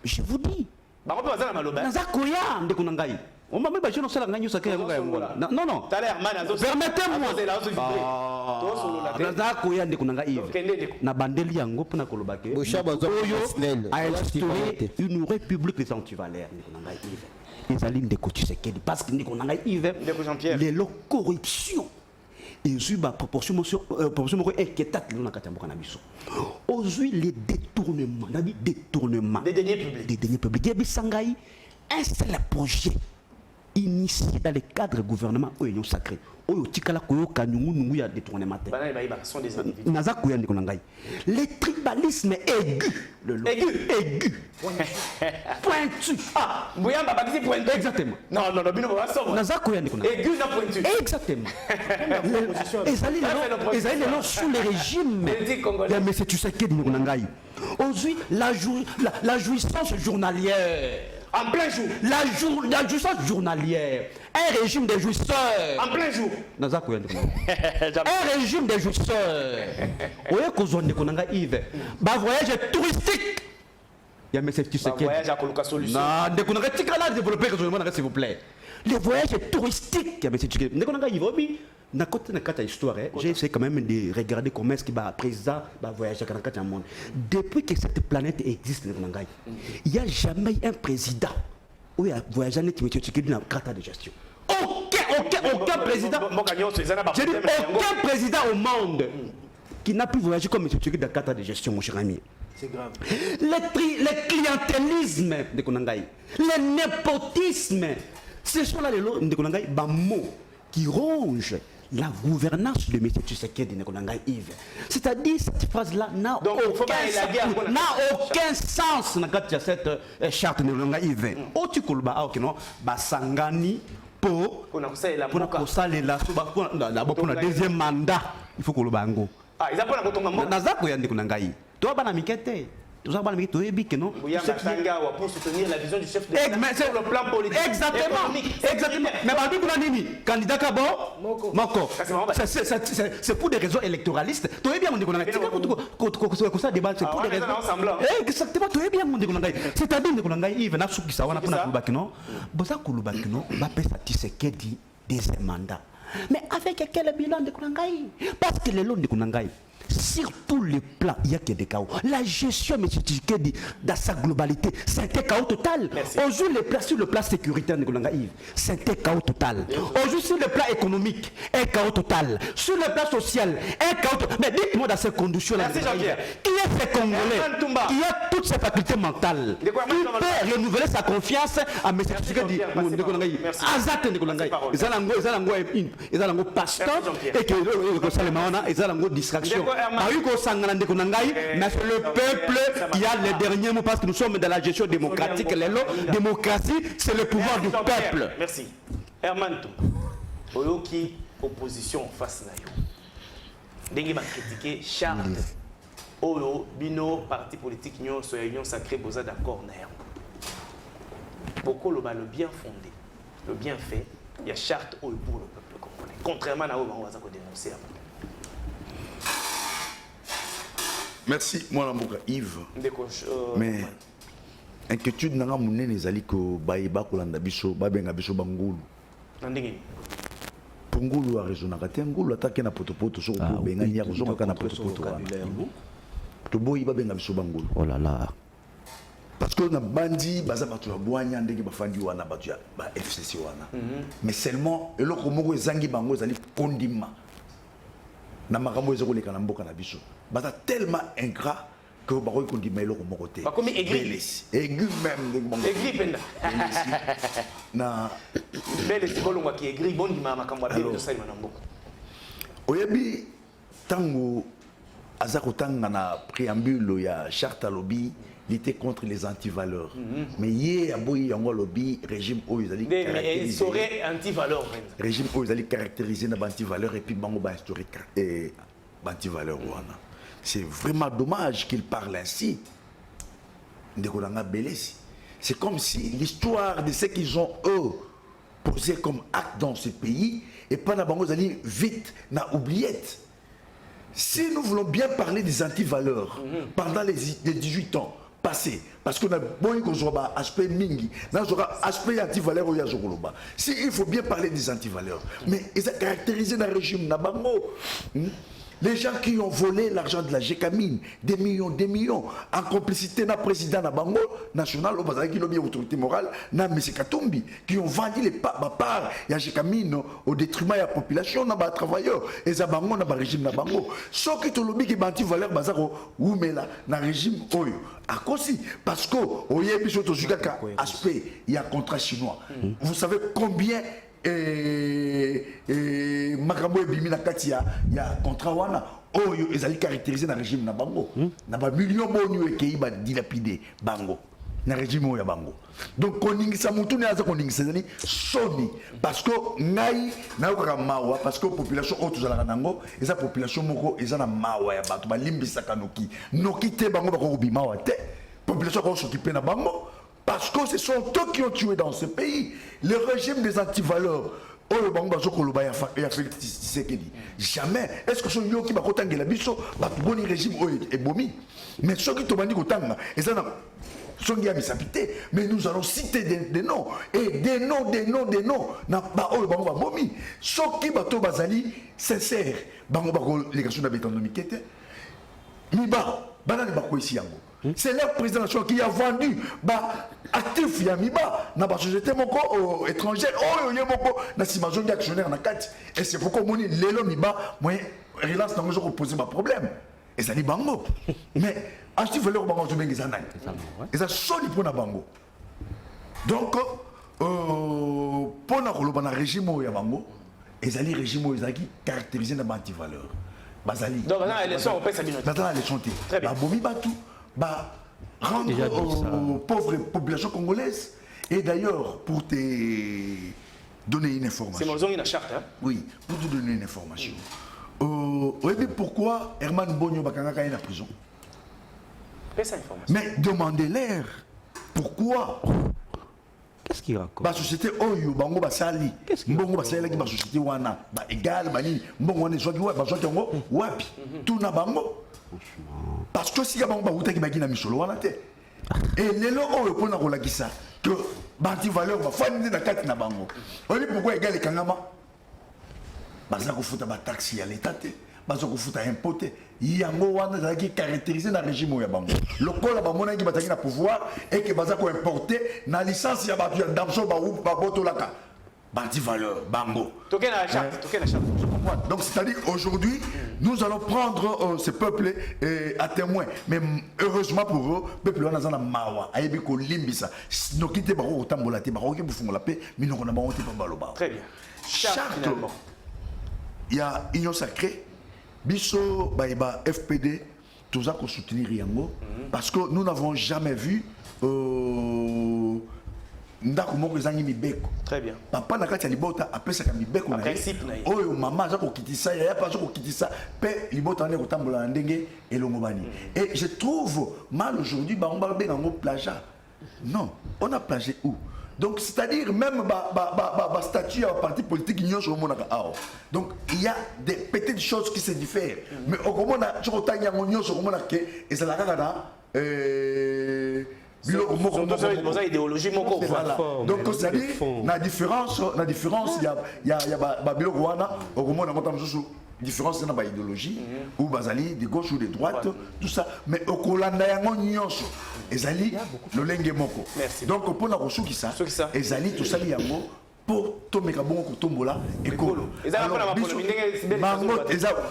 Je vous dis. On m'a même pas dit non, c'est la gagne sacrée. Non, non. Permettez-moi. Na bandeli yango pona kolobake. Oyo a instauré une république des antivaleurs. Les alliés de Kotisekedi parce que nous avons les corruption et la proportion aujourd'hui les détournements des deniers publics un seul projet initié dans le cadre du gouvernement de l'Union sacrée. Le tribalisme aigu, pointu. Ah, pointu. Exactement. Non, aigu na pointu. Exactement. Ils allaient sous le régime de M. Tshisekedi Ngonangai. Aujourd'hui, la jouissance journalière. En plein jour. La jouissance journalière. Un régime de jouisseurs. En plein jour. Un régime de jouisseurs. Vous voyez qu'on a Yves. Voyage touristique. Il y a M. Tshisekedi. Voyage à Koluka Solution. Non, de qu'on a développé s'il vous plaît. Les voyages touristiques. Il y a M. Tshisekedi. De qu'on a Yves. Dans la histoire, j'ai essayé quand même de regarder comment est-ce que le président va voyager dans le monde. Depuis que cette planète existe, il n'y a jamais un président qui a voyagé dans la carte de gestion. Aucun président. J'ai dit aucun président au monde qui n'a pu voyager comme M. Tshisekedi dans la carte de gestion, mon cher ami. C'est grave. Le clientélisme de Konangai, le népotisme, ce sont là les mots qui rongent la gouvernance de M. Tshisekedi Nkonangai Yves. C'est-à-dire cette phrase-là n'a aucun sens dans cette charte de Nkonangai Yves. Otikulba aokino basangani pour le deuxième mandat. Il faut que le bango. Ah, ils apprennent à Kotonga. Nazako yandi Nkonangai. Toi bana mikete. Tout ça, pour soutenir la vision du chef de l'État sur le plan politique. Exactement. Mais Babi Kounanimi, candidat Kabo, Moko. C'est pour des raisons électoralistes. Tu es bien, mon décolonais. C'est ça débat, c'est pour des raisons. Exactement, tu es bien, mon décolonais. C'est-à-dire, décolonais, il vient à Soukisawana pour la Koulubakino. Bosa Koulubakino, Bapé Satissekedi, deuxième mandat. Mais avec quel bilan de Koulangay? Parce que les lots de Koulangay, sur tous les plans, il n'y a que des chaos. La gestion, M. Tshisekedi, dans sa globalité, c'est un chaos total. Aujourd'hui, sur le plan sécuritaire, c'est un chaos total. Aujourd'hui, sur le plan économique, un chaos total. Sur le plan social, un chaos total. Mais dites-moi dans ces conditions-là, qui est ce Congolais qui a toutes ses facultés mentales, qui peut renouveler sa confiance à M. Tshisekedi. Azat Ndekolangay. Ils ont un pasteur et que ils ont une distraction. Mais le peuple qui a le dernier mot parce que nous sommes dans la gestion démocratique. La démocratie, c'est le pouvoir du peuple. Merci. Herman Oyoki, opposition face à yo. Dengue va critiquer Charles. Oyo, Bino, parti politique, Union sacrée, Boza d'accord. Beaucoup le bien fondé, le bien fait, il y a charte pour le peuple congolais. Contrairement à Oyo, on va dénoncer. Merci, moi la Yves. Mais inquiétude n'a pas mouné les alliés que Baïba Kolanda Bicho, Babenga Bicho Bangoulou. Pungulu a raison, Ngulu attaqué na potopoto sur Benga Nia, na potopoto. Tobo Iba Benga Bicho Bangoulou. Oh là là. Parce que na bandi baza batu ya bwanya ndenge bafandi wana batu ya ba FCC wana. Mais seulement eloko moko ezangi bango ezali kondima. Na makambo ezoko leka na mboka na biso. Baza tellement ingrat que bakoy kondima eloko moko te. Ba komi aigri. Aigri même ndenge bango. Aigri penda. Na bele sikolongwa ki aigri bondima makambo ya bele tosali na mboka. Oyebi tango azako tanga na préambule ya charte lobby lutter contre les antivaleurs. Mais hier, il y a un lobby régime où ils allaient caractériser. Il serait antivaleur. Régime où ils allaient caractériser les antivaleurs et puis ils allaient instaurer les antivaleurs. c'est vraiment dommage qu'il parle ainsi. C'est comme si l'histoire de ce qu'ils ont, eux, posé comme acte dans ce pays, et pas la banque vite, n'a oublié. Si nous voulons bien parler des antivaleurs pendant les 18 ans passés, parce qu'on a bon aspect mingi, aspect antivaleur au Yazogoloba. Si il faut bien parler des antivaleurs, mais ils ont caractérisé le régime Nabango. Les gens qui ont volé l'argent de la Gécamine, des millions, en complicité avec le président Nabango national, qui a autorité morale, na M. Katumbi, qui ont vendu les parts de la Gécamine au détriment de la population, des travailleurs, et des bango dans le régime Nabango. Ce qui est le qui est valeur bazaro ou mais là dans le régime Oyo. À cause parce que au Yébiso Tozugaka aspect il y a contrat chinois. Vous savez combien makambo ebimi na kati ya contrat wana oyo ezali caractérisé na régime na bango na ba million bonu ekei ba dilapidé bango na régime oyo ya bango. Donc koningisa mutu ne aza koningisa zani soni parce que ngai na yoka mawa parce que population oyo tozalaka nango eza population moko eza na mawa ya bato balimbisaka noki te bango bako bimawa te population ko s'occuper na bango. Parce que ce sont eux qui ont tué dans ce pays. Le régime des antivaleurs. Jamais. Est-ce que ce sont eux qui ont été la biso, le régime est bomi. Mais ceux qui ont été mais nous allons citer des noms. Et des noms. Ceux qui ont été sincères. Les questions d'économie. C'est leur président national qui a vendu actif Yamiba dans la société étrangère. Actionnaire. Et c'est pourquoi on dit que Miba relance dans le poser un problème. Et ça dit bango. Mais actif valeur bango de Bengizanai. Et ça sonne pour na bango. Donc pour le régime au Yabango, et ça dit régime qui caractérisé dans l'antivaleur. Donc dans la leçon on peut s'habituer. Dans la leçon très bien. Rendre aux pauvres populations congolaises. Et d'ailleurs, pour te donner une information. C'est mon charte, hein? Oui, pour te donner une information. Vous savez pourquoi Herman Bonyo Bakangaka est en prison? Mais demandez-leur pourquoi. Qu'est-ce qu'il raconte? La société Oyo, Bango Basali, Mbongo Basali, la société Wana, égal, Bani, Mbongo Wana, soit Wapi, tout na Bango. Parce que si y a un baouta qui m'a dit na Micholo wana te. Et les lots on répond à Rolakisa que banti valeur va faire une carte na bango. On dit pourquoi égal les kangama. Baza ko futa ba taxi à l'état te. Baza ko futa impoté. Yango wana qui caractérisé dans régime ya bango. Lokola ba mona qui bataki na pouvoir et que baza ko importer na licence ya ba damso ba ou ba botolaka. Banti valeur bango. Toqué la charte, Je comprends. Donc c'est-à-dire aujourd'hui nous allons prendre ce peuple à témoin. Mais heureusement pour eux, le peuple est dans mawa. Ayebi ko limbisa. No kite ba ko tambola te ba ko ke bufungola pe, mais non on a ba honte pa baloba. Très bien. Charte. Il y a union sacrée. Biso ba FPD tout ça qu'on soutenir yango parce que nous n'avons jamais vu ndako moko ezangi mibeko. Très bien. Papa na kati ya libota apesaka mibeko na principe na ye. Oyo mama aza kokitisa ya pa aza kokitisa pe libota ne kotambola na ndenge elongo bani. Et je trouve mal aujourd'hui ba on ba benga plagiat. Non, on a plagié où? Donc c'est-à-dire même statut à parti politique ignorent sur le monde. Donc il y a des petites choses qui se diffèrent. Mais au moment où tu as un sur le monde et c'est la c'est idéologie moko. Donc c'est-à-dire la différence il y a biloko wana au moment où différence dans l'idéologie ou bazali de gauche ou de droite tout ça mais au kolanda yango nyonso ezali lolenge moko. Donc pour na kosuki ça ezali to sali yango pour tomeka bongo kotombola ekolo. Eza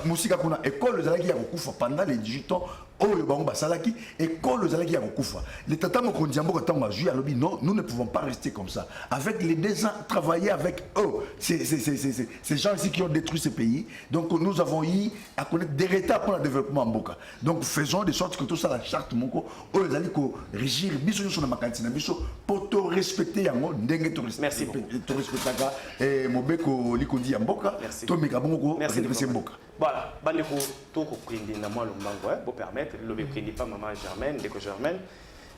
musika kuna ekolo ezalaki ya kokufa pendant les 18 ans oyo bango basalaki ekolo ezalaki ya kokufa. Les tata mokonzi ya mboka tango azui alobi non, nous ne pouvons pas rester comme ça. Avec les 2 ans travailler avec eux, ces gens ici qui ont détruit ce pays. Donc nous avons eu à connaître des étapes pour le développement en mboka. Donc faisons de sorte que tout ça la charte moko oyo ezali ko régir biso sur na makanti na biso pour te respecter yango ndenge to respecter. Merci beaucoup. respectaka mobeko likondi ya mboka to meka bongo ko redresser mboka. Voilà, bandeko to ko prendre na moi lombango pour permettre le prendre pas maman Germaine, deko Germaine.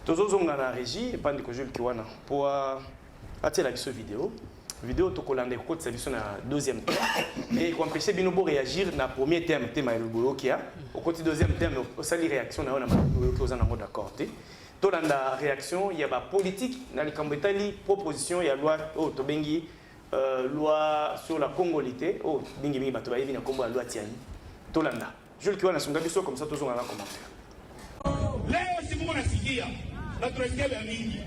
Tozo zonga na régie et bandeko Jules Kiwana pour attirer la vidéo to kolande ko tsa biso na deuxième thème et ko empêcher bino bo réagir na premier thème ya lobolo kia au côté deuxième thème au sali réaction na lobolo ko zana ngo d'accord te to landa réaction ya ba politique na likambo etali proposition ya loi to bengi loi sur la congolité bingi mingi bato ba yebi na kombo ya loi tiani to landa Jules Kiwana sunga biso comme ça to zonga na commentaire leo simu na sikia na turekebe mingi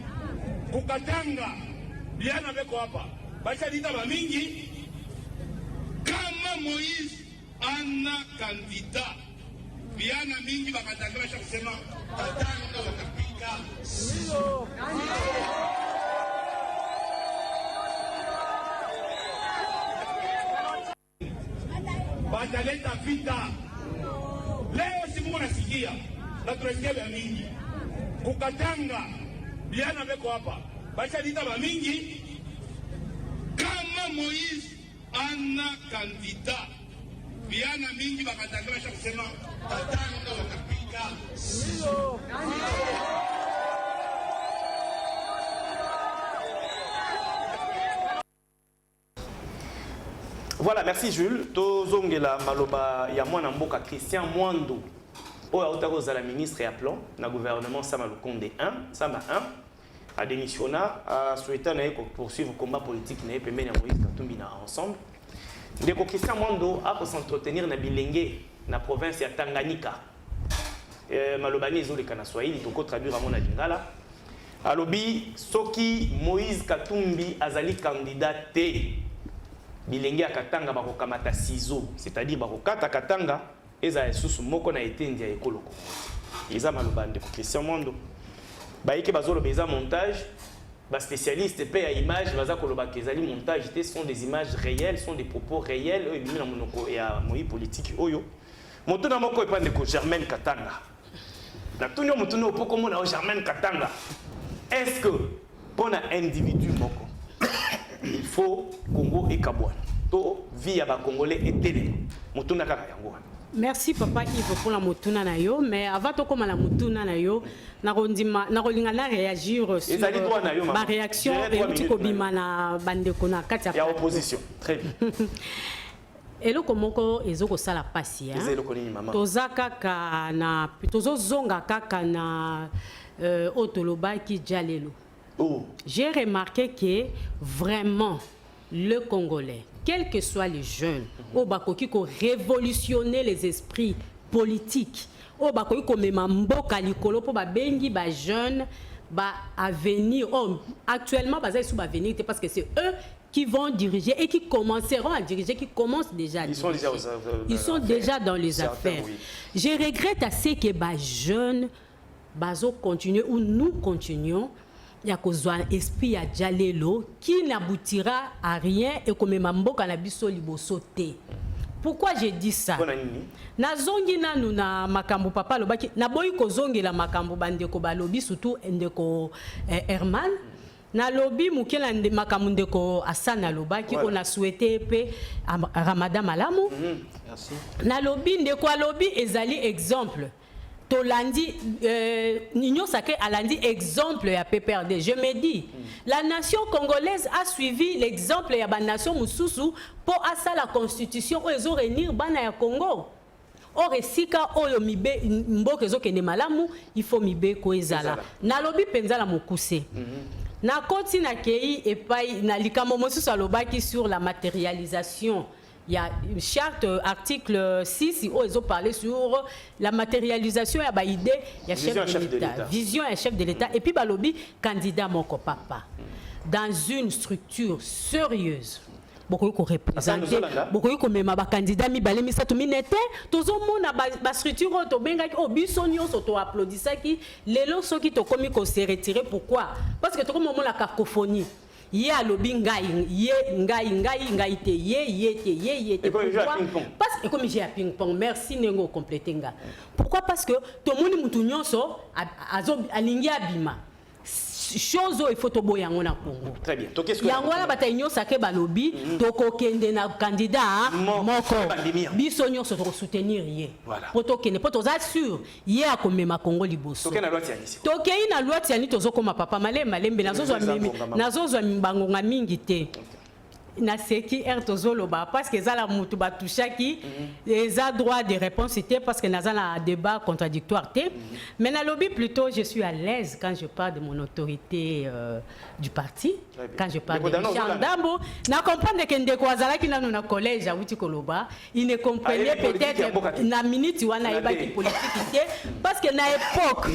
kukatanga biana beko hapa bacha lita ba mingi kama Moïse ana kandida biana mingi bakatanga basha kusema katanga wakapika sio bacha leta vita leo simu nasikia na turekebe mingi kukatanga biana beko hapa bacha lita ba mingi kama Moïse ana kandida biana mingi bakatanga basha kusema katanga wakapika sio Voilà, merci Jules. Tozongela maloba ya mwana mboka Christian Mwando. Oya otako za la ministre et plan na gouvernement Sama Lukonde 1, Sama 1 a démissionné a souhaité poursuivre le combat politique na pembeni ya Moïse Katumbi na ensemble. Ndeko Christian Mwando a s'entretenir na bilenge na province ya Tanganyika. Malobani ezoleka na Swahili toko traduire mon lingala. Alobi soki Moïse Katumbi azali candidat te bilenge ya Katanga bakokamata ciseaux, c'est-à-dire bakokata Katanga eza esusu moko na etendi ya ekoloko. Eza maloba ndeko Christian Mwando. Baike bazolo beza montage, ba spécialiste pe ya image baza koloba kezali montage te sont des images réelles, sont des propos réels et bimina monoko ya moi politique oyo. Moto na moko epande ko Germaine Katanga. Na tunyo moto no poko mona o Germaine Katanga. Est-ce que pour un individu moko il faut Congo et Kabouane. To via ba Congolais et télé. Motuna kaka yango. Merci papa Yves pour la motuna na yo, mais avant to comme la motuna na yo, na rondima na rolinga na réagir sur ma réaction et utiko bima na bandeko na kati ya opposition. Très bien. Eloko moko ezoko sala pasi hein. Toza kaka na tozo zonga kaka na otoloba ki jalelo. J'ai remarqué que vraiment le Congolais, quels que soient les jeunes, au bakoki ko révolutionner les esprits politiques, au bakoki ko mema mboka likolo po ba bengi ba jeunes ba avenir. Actuellement baza sous ba avenir parce que c'est eux qui vont diriger et qui commenceront à diriger, qui commencent déjà à diriger. Ils sont déjà dans les affaires. Oui. Je regrette assez que ba jeunes bazo continuer ou nous continuons. Il y a un esprit ya jalelo qui n'aboutira à rien et comme mamboka na biso libosoté. Pourquoi j'ai dit ça? Na zongi nanu na makambo papa lobaki na boyi ko zongi la makambo bandeko balobi surtout ndeko Herman na lobi mukela nde makambo ndeko Asana lobaki on a souhaité pe Ramadan malamu. Merci. Na lobi ndeko alobi ezali exemple. Tolandi, Nignon Sacré a landi exemple à PPRD. Je me dis, la nation congolaise a suivi l'exemple de la nation Moussoussou pour assa la constitution où ils ont réuni Bana ya Congo. Or, sika oyo mibe mboke zo kene malamu, il faut mibe ko ezala. Na lobi penza la mokuse. Na koti na kei et pai na likamo Moussoussou alobaki sur la matérialisation. Il y a une charte, article 6, où ils ont parlé sur la matérialisation, il y a une idée, il y a chef de l'État. Vision et chef de l'État. Et puis, Balobi, candidat mon papa. Dans une structure sérieuse. Beaucoup de représenter, beaucoup de candidats, mi balé, mi sato minete, tout le monde a ba structure, to benga, oh, bisonio, to applaudissa qui, les lots sont qui to commis qu'on s'est retiré. Pourquoi? Parce que tout le monde a la cacophonie. Ye alobi ngai ye ngai te ye te pourquoi parce que comme j'ai à ping pong merci nengo compléter nga pourquoi parce que to moni mutu nyonso azo alingi abima chose il faut tobo yango na Congo. Très bien. Donc qu'est-ce que yango na bataille nyosa ke balobi toko kende na candidat moko biso nyoso to soutenir ye. Poto kende poto za sûr ye akomema Congo liboso. Toke na loi tianisi. Toke ina loi tianisi tozokoma papa malembe nazozwa mbango nga mingi te. Na seki tozoloba parce que za la mutu batushaki les droit de réponse était parce que naza na débat contradictoire té mais na lobby plutôt je suis à l'aise quand je parle de mon autorité du parti quand je parle de Richard Ndambo na comprendre que ndeko azalaki nanu na collège à wuti koloba il ne comprenait peut-être na minute wana ebaki politique té parce que na époque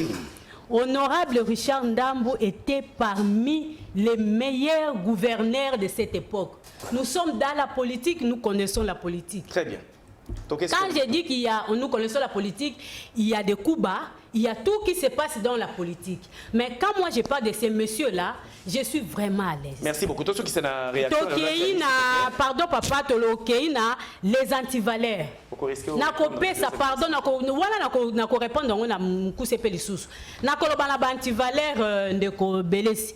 Honorable Richard Ndambo était parmi les meilleurs gouverneurs de cette époque. Nous sommes dans la politique, nous connaissons la politique. Très bien. Donc, quand je dis nous connaissons la politique, il y a des coups bas, il y a tout qui se passe dans la politique. Mais quand moi je parle de ces messieurs-là, je suis vraiment à l'aise. Merci beaucoup. Tous ceux qui sont en réaction. Pardon papa, les antivaleurs. Nakopé ça pardon, nako répondre na mukuse pelisusu. Nako lobana ba antivaleur ndeko belesi.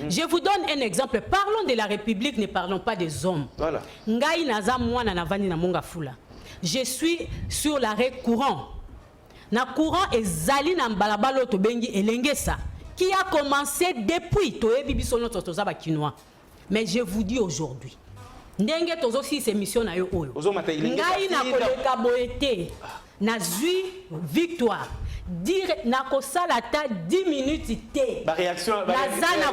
Je vous donne un exemple. Parlons de la République, ne parlons pas des hommes. Voilà. Ngai naza mwana na vandi na monga fula. Je suis sur l'arrêt courant. Na courant ezali na balabalo to bengi elengesa qui a commencé depuis toyebi biso notre toza ba kinois. Mais je vous dis aujourd'hui. Ndenge tozo si ces missions na yo oyo. Ngai na koleka boete na zui victoire. Dire nakosala ta 10 minutes té. La réaction Nazana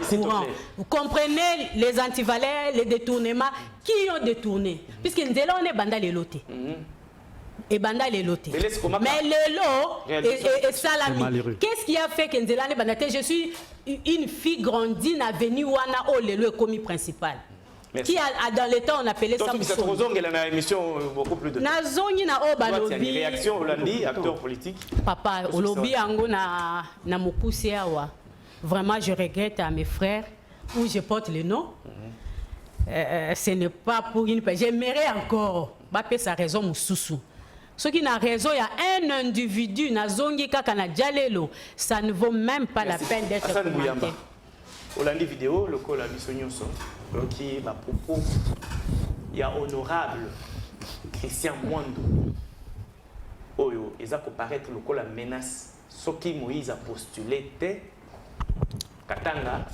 courant. Vous comprenez les antivaleurs, les détournements qui ont détourné puisque nzela on est banda les lotés. Et banda les lotés. Mais les lots et salami. Qu'est-ce qui a fait que nzela ne banda? Je suis une fille grandie na venu wana o le commis principal. Merci. Qui a dans le temps on appelait ça. Donc elle a une émission beaucoup plus de. Nazongi na o balobi. Réaction Hollandi, acteur politique. Papa olobi ango na mokuse awa. Vraiment je regrette à mes frères où je porte le nom. Ce n'est pas pour une personne. J'aimerais encore baper sa raison mususu. Ce qui n'a raison, il y a un individu nazongi kaka na jalelo, ça ne vaut même pas la peine d'être commenté. Hollandi vidéo le col à Bissonyoso qui m'a propos il y a honorable Christian Mwando oyo eza ko paraître le col la menace ce qui Moïse a postulé te katanga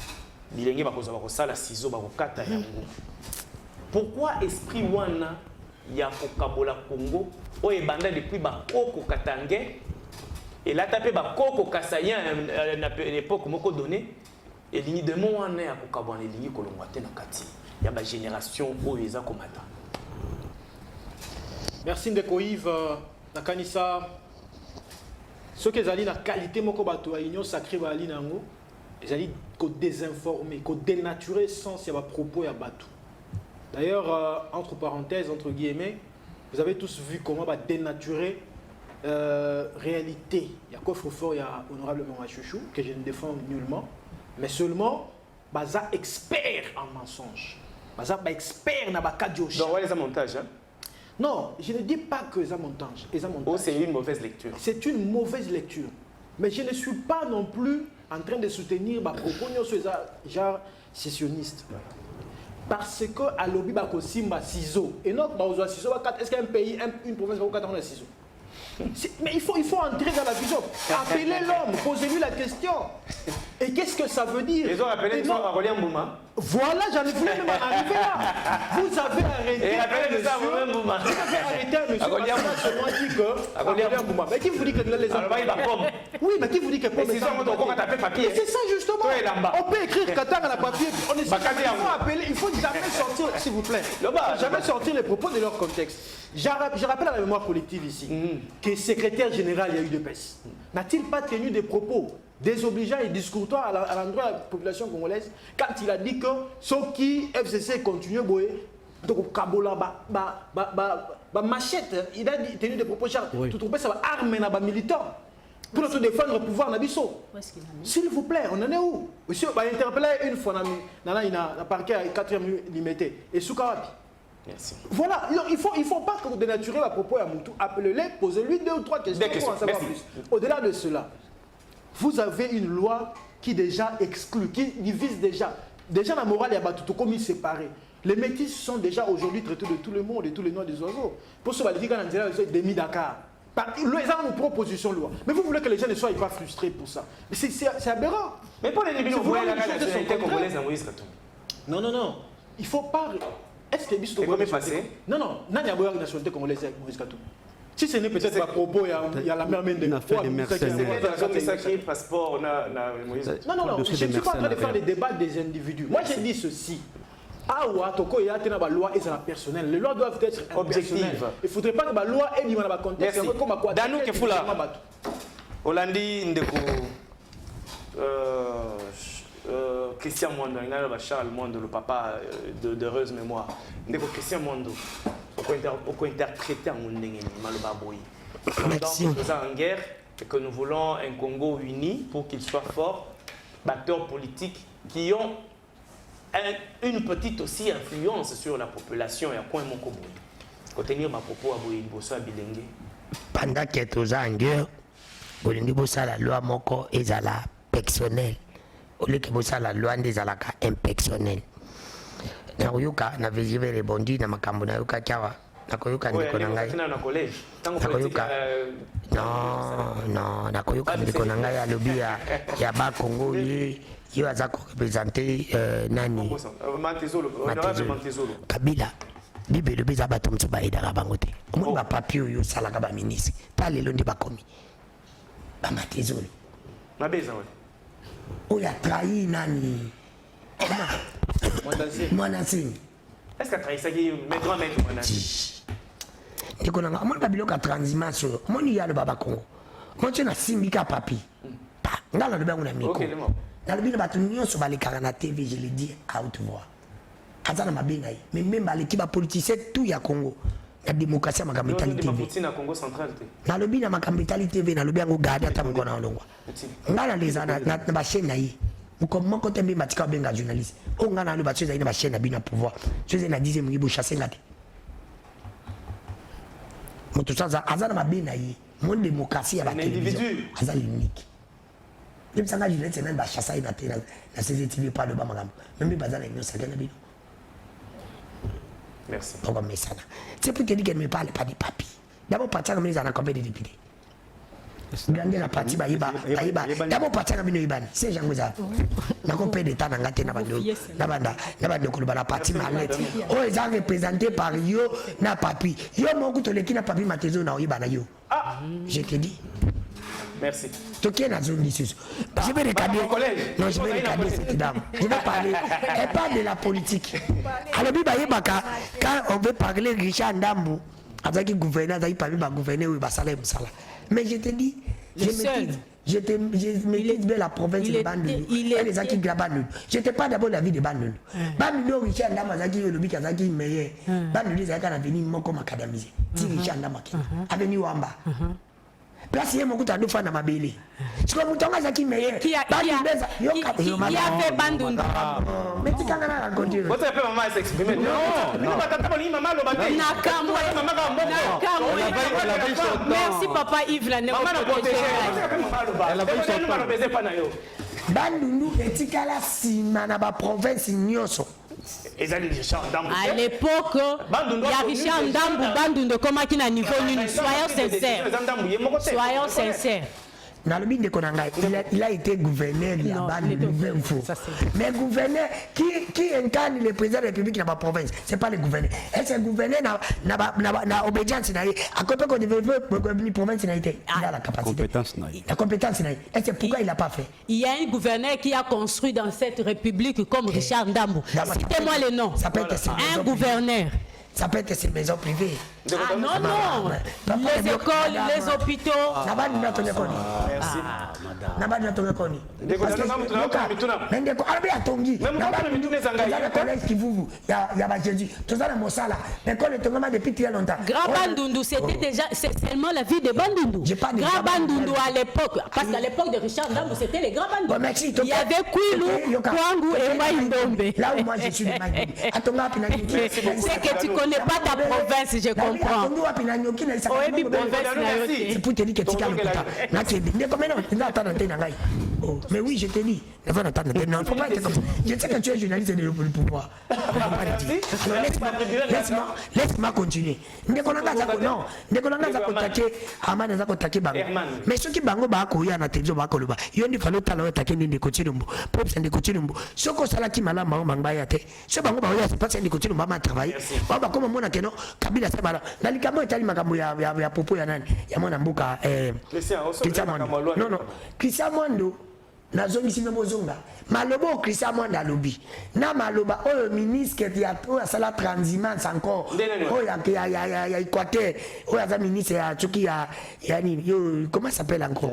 bilenge bakoza bakosala ciseau bakokata yango. Pourquoi esprit wana ya kokabola Congo oyo banda depuis bakoko katangé et là tapé bakoko kasayen à l'époque moko donné et ligne de mon wana ya kokabona ligne kolongwa te na kati ya ba génération oyo eza komata. Merci ndeko Yves nakanisa ce que zali na qualité moko bato ya union sacrée bali nango ezali ko désinformer ko dénaturer sens ya ba propos ya bato. D'ailleurs entre parenthèses entre guillemets vous avez tous vu comment va dénaturer réalité. Il y a coffre fort, il y a honorable Mama Chouchou que je ne défends nullement, mais seulement baza expert en mensonge. Baza expert na bakadio. Donc ouais les montages hein. Non, je ne dis pas que les montages. Oh, c'est une mauvaise lecture. C'est une mauvaise lecture. Mais je ne suis pas non plus en train de soutenir ma propos genre sécessionniste. Parce que à lobby ba kosimba ciseaux et notre ba ciseaux est-ce qu'un pays une province va quatre dans ciseaux? Mais il faut entrer dans la vision. Appelez l'homme, posez-lui la question. Et qu'est-ce que ça veut dire? Ils ont appelé Rolien Bouma. Voilà, j'en ai voulu même arriver là. Vous avez arrêté. Vous avez arrêté un monsieur. Moi dit que Rolien Bouma. Mais qui vous dit que les hommes. Oui, mais qui vous dit que pomme. C'est ça justement. On peut écrire Qatar à la papier. On est il faut jamais sortir, s'il vous plaît. Jamais sortir les propos de leur contexte. Je rappelle à la mémoire collective ici que le secrétaire général il y a eu de pèse. N'a-t-il pas tenu des propos désobligeants et discourtois à l'endroit de la population congolaise quand il a dit que ceux qui FCC continuent boyer donc Kabola machette, il a tenu des propos genre tout trouver ça va armer na militants pour se défendre le pouvoir nabiso. S'il vous plaît, on en est où? Monsieur va interpeller une fois nana il a parquet à 4e limité et Soukarabi. Merci. Voilà, il faut pas que vous dénaturez à propos à Moutou, appelez-les, posez-lui 2 ou 3 questions pour en savoir plus. Au-delà de cela, vous avez une loi qui déjà exclut, qui divise déjà. Déjà, la morale, il y a tout comme séparé. Les métis sont déjà aujourd'hui traités de tout le monde et tous les noms des oiseaux. Pour ce qui est demi Dakar. Ils ont une proposition de loi. Mais vous voulez que les gens ne soient pas frustrés pour ça. C'est aberrant. Mais pour les débuts, vous voyez la nationalité congolaise à Moïse Katumbi. Non. Il ne faut pas. Est-ce que c'est comment passé? Non. Il y a une nationalité congolaise avec Moïse Katumbi. Si ce n'est peut-être pas propos, il y a la mère Mende. Il a fait des mercenaires. C'est passeport, Moïse. Non. Je ne suis pas en train de faire des débats des individus. Moi, j'ai dit ceci. Il y a une loi et c'est personnel. Les lois doivent être objectives. Il ne faudrait pas que la loi ait un contexte. Danou Kefula. Olandi Ndeko. Christian Mondo, Charles Mondo, le papa d'heureuse mémoire. Ndeko Christian Mondo. Pourquoi interpréter en Malobaboui? Nous sommes en guerre et que nous voulons un Congo uni pour qu'il soit fort, batteurs politiques qui ont une petite aussi influence sur la population et à quoi mon Congo. Contenir ma propos à Bossa Bilenge. Pendant que tu es en guerre, Bolingi Bossa la loi moko ezala personnel. Au lieu que Bossa la loi ezala impersonnel. Na uyuka na vijive rebondi na makambo na yuka kyawa. Nakoyuka ndiko na ngai. Nakoyuka. Non, nakoyuka ndiko na ngai alobi ya ba Congo yi. Yo aza ko représenter nani Matezolo Kabila bibelo biza bato mtso ba edaka bango te omoni ba papier yo sala ka ba ministre ta lelo ndi bakomi ba Matezolo mabeza wale oya trahi nani Mwanasini est-ce que trahi ça qui mes grands maîtres Mwanasini ndiko nanga omoni ba biloka transhumance omoni ya le baba Congo monte na simbika papi pa ngala do bango na miko dans le but de battre l'union sur les caractères TV, je l'ai dit à haute voix. Azana mabenga yi, mais même l'équipe politicien tout ya Congo, la démocratie ma capitalité TV. Na Congo central te. Na le but na ma capitalité TV, na le but ngo garder ta mko na olongwa. Ngala les ana na ba chaîne na yi. Mko mko tembe matika benga journaliste. O ngana le battu za ina ba chaîne na bina pouvoir. Ceux na 10e ngibo chasser ngate. Moto ça azana mabenga yi. Mon démocratie ya ba télévision. Azali unique. Même ça, je vais même chasser na CCTV par le bas madame. Même pas dans les ça gagne bien. Merci. Pourquoi mais ça? C'est pour te dire qu'elle ne me parle pas de papi. D'abord partir comme les en combien de députés. Gagner la partie baïba. D'abord partir comme une ibani. C'est Jean Gouza. Na combien de temps na ngate na bando. Na bando ko la partie malette. Oh ils ont représenté par yo na papi. Yo mon ko to leki na papi Matezo na ibana yo. Ah, je te dis. Merci. Toqué dans zone d'issue. Je vais regarder. Non, je vais regarder cette dame. Je vais parler. Elle parle de la politique. Alors, quand on veut parler de Richard Ndambu, avec le gouverneur, avec le gouverneur, il va saler Moussala. Mais je te dis, je maîtrise bien la province de Bandundu. Et les gens qui gravent Bandundu. Je ne sais pas d'abord la vie de Bandundu. Bandundu, Richard Ndambu, le bic, Azaki, meilleur. Bandundu, c'est un avenir comme académisé. Si Richard Ndambu, avenir Wamba. Place yé mokuta do fana mabele. Siko mutonga zaki meilleur. Qui a fait Bandundu. Mais tu kana na continue. Votre père maman s'exprimer. Non. Merci papa Yves la néo. Bandundu etikala sima na ba province nyonso. À l'époque, il y a Richard Ndambu Bandundu comme qui n'a niveau nul. Soyons sincères. Il a été gouverneur de la Bandundu. Mais gouverneur qui incarne le président de la République dans la province, ce n'est pas le gouverneur. Est-ce que le gouverneur n'a obédience? À côté qu'on développe la province, il a la capacité. La compétence. Est-ce que pourquoi il n'a pas fait? Il y a un gouverneur qui a construit dans cette République comme Richard Ndambu. Citez-moi le nom. Un gouverneur. Ça peut être ces maisons privées. Ah non. Les écoles, les hôpitaux. Bandundu, c'était déjà seulement la vie de Bandundu. Grand Bandundu à l'époque, parce qu'à l'époque de Richard Ndambu, c'était les grands Bandundu. Il y avait Kwilu, Kwangu et Maïndombe. Là où moi je suis de Maïndombe. C'est que tu connais pas ta province, je comprends. Oyebi province na yo te. C'est pour te dire que tu as le quota. Là, tu es bien. Comment non, attends, mais oui, je te dis. Non, faut pas être comme ça. Je sais que tu es journaliste de le pouvoir. Laisse-moi continuer. Mais ceux qui bango ba ko ya na tejo ba ko loba. Yo ndi falo tala wa takeni ndi ko chilumbu. Pops ndi ko chilumbu. Soko sala ki mala ma mangba ya te. So bango ba ya se passe ndi ko chilumbu ma travailler. Ba comme mona keno kabila se bala. Na likambo etali makambo ya popo ya nani? Ya mwana mbuka non. Christian Mwando na zongi sime bozonga. Malobo Christian Mwando alobi. Na maloba oyo ministre ya oyo sala transhumance encore. Oyo ya Équateur. Oyo za ministre ya Tchoki ya nini? Yo comment s'appelle encore?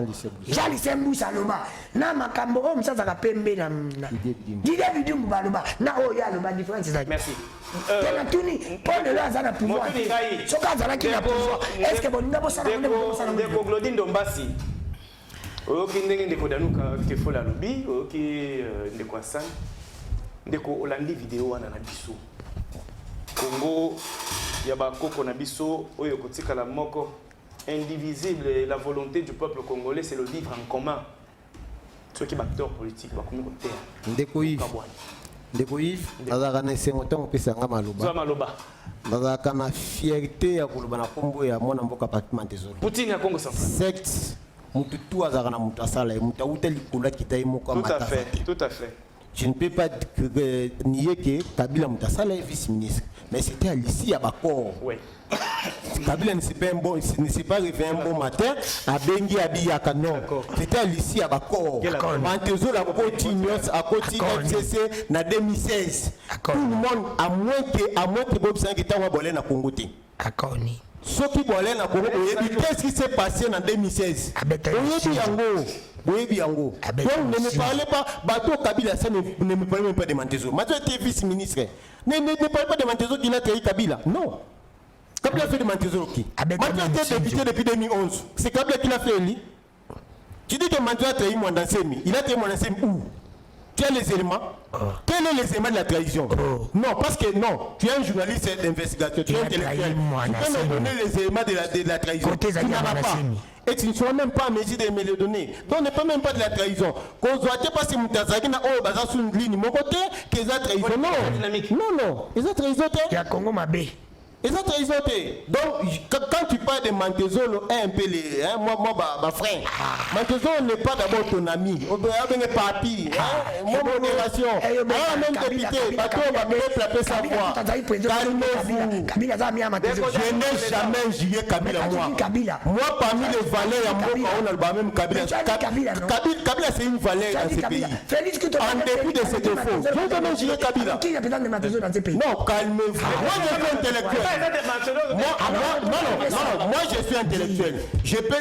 Jali Sembu Saloba. Na makambo o msasa ka pembe na Didier Bidumbu baloba. Na oyo ya loba différence ça. Merci. Tena tuni Paul de la zana pouvoir. Soka zana ki na pouvoir. Est-ce que bon ndabo sana ndeko Glodine Dombasi. Oki ndenge ndeko danuka kefola lobi, oki ndeko Hassan. Ndeko Olandi vidéo wana na biso. Congo ya ba koko na biso oyo kotika la moko indivisible, la volonté du peuple congolais c'est le vivre en commun. Ceux qui acteurs politiques ba komi ko terre. Ndeko Yves, azaka na esengo ntango opesanga maloba. Bazaka na fierté ya koloba na kombo ya mwana mboka Patrick Tezolo. Poutine ya Congo Central. Secte mutu tu azaka na mutu asala ye mutu auta likolo kitai moko amata. Tout à fait. Je ne peux pas nier que Kabila mutu asala ye vice-ministre, mais c'était à l'issue à Bakor. Oui. Kabila ne s'est pas réveillé un bon matin à Bengi Abiyaka, non. C'était à l'issue à Bakor. Mantezo la continuance à côté FCC na 2016. Tout le monde à moins que Bob Sangi tawa bolé na Congo té. Akoni. Ce qui bolé na Congo, qu'est-ce qui s'est passé en 2016? Oui, Yango. Donc ne me parlez pas, bateau Kabila, ça ne me parlez même pas de Mantezo. Mantezo était vice-ministre. Ne parlez pas de Mantezo qui n'a trahi Kabila. Non. Kabila a fait de Mantezo qui? Mantezo était député depuis 2011. C'est Kabila qui l'a fait, lui. Tu dis que Mantezo a trahi Mwandansemi. Il a trahi Mwandansemi où? Tu as les éléments? Quels sont les éléments de la trahison? Non, parce que non, tu es un journaliste d'investigation, tu es intellectuel. Tu peux me donner les éléments de la trahison. Tu n'en as pas. Et tu ne seras même pas en mesure de me les donner. Donc ne parle même pas de la trahison. Qu'on doit pas si Moutazaki n'a pas basé sur une ligne, mon côté, qu'ils ont trahison. Non, ils ont trahison. Il y a Congo Mabé. Ils ont trahison. Donc, quand tu parles de Mantezolo, un peu les. Moi, ma frère. Mantezolo n'est pas d'abord ton ami. On doit avoir un papi. Mon modération. Même député. Bateau, ma peuple appelle sa voix. Calmez-vous. Je n'ai jamais jugé Kabila, moi. Moi, parmi les valeurs, on a le même Kabila. Kabila, c'est une valeur dans ce pays. En dépit de ses défauts. Je n'ai jamais jugé Kabila. Qui est président de Mantezolo dans ce pays? Non, calmez-vous. Moi, je suis intellectuel. Moi je suis intellectuel. Je n'ai pas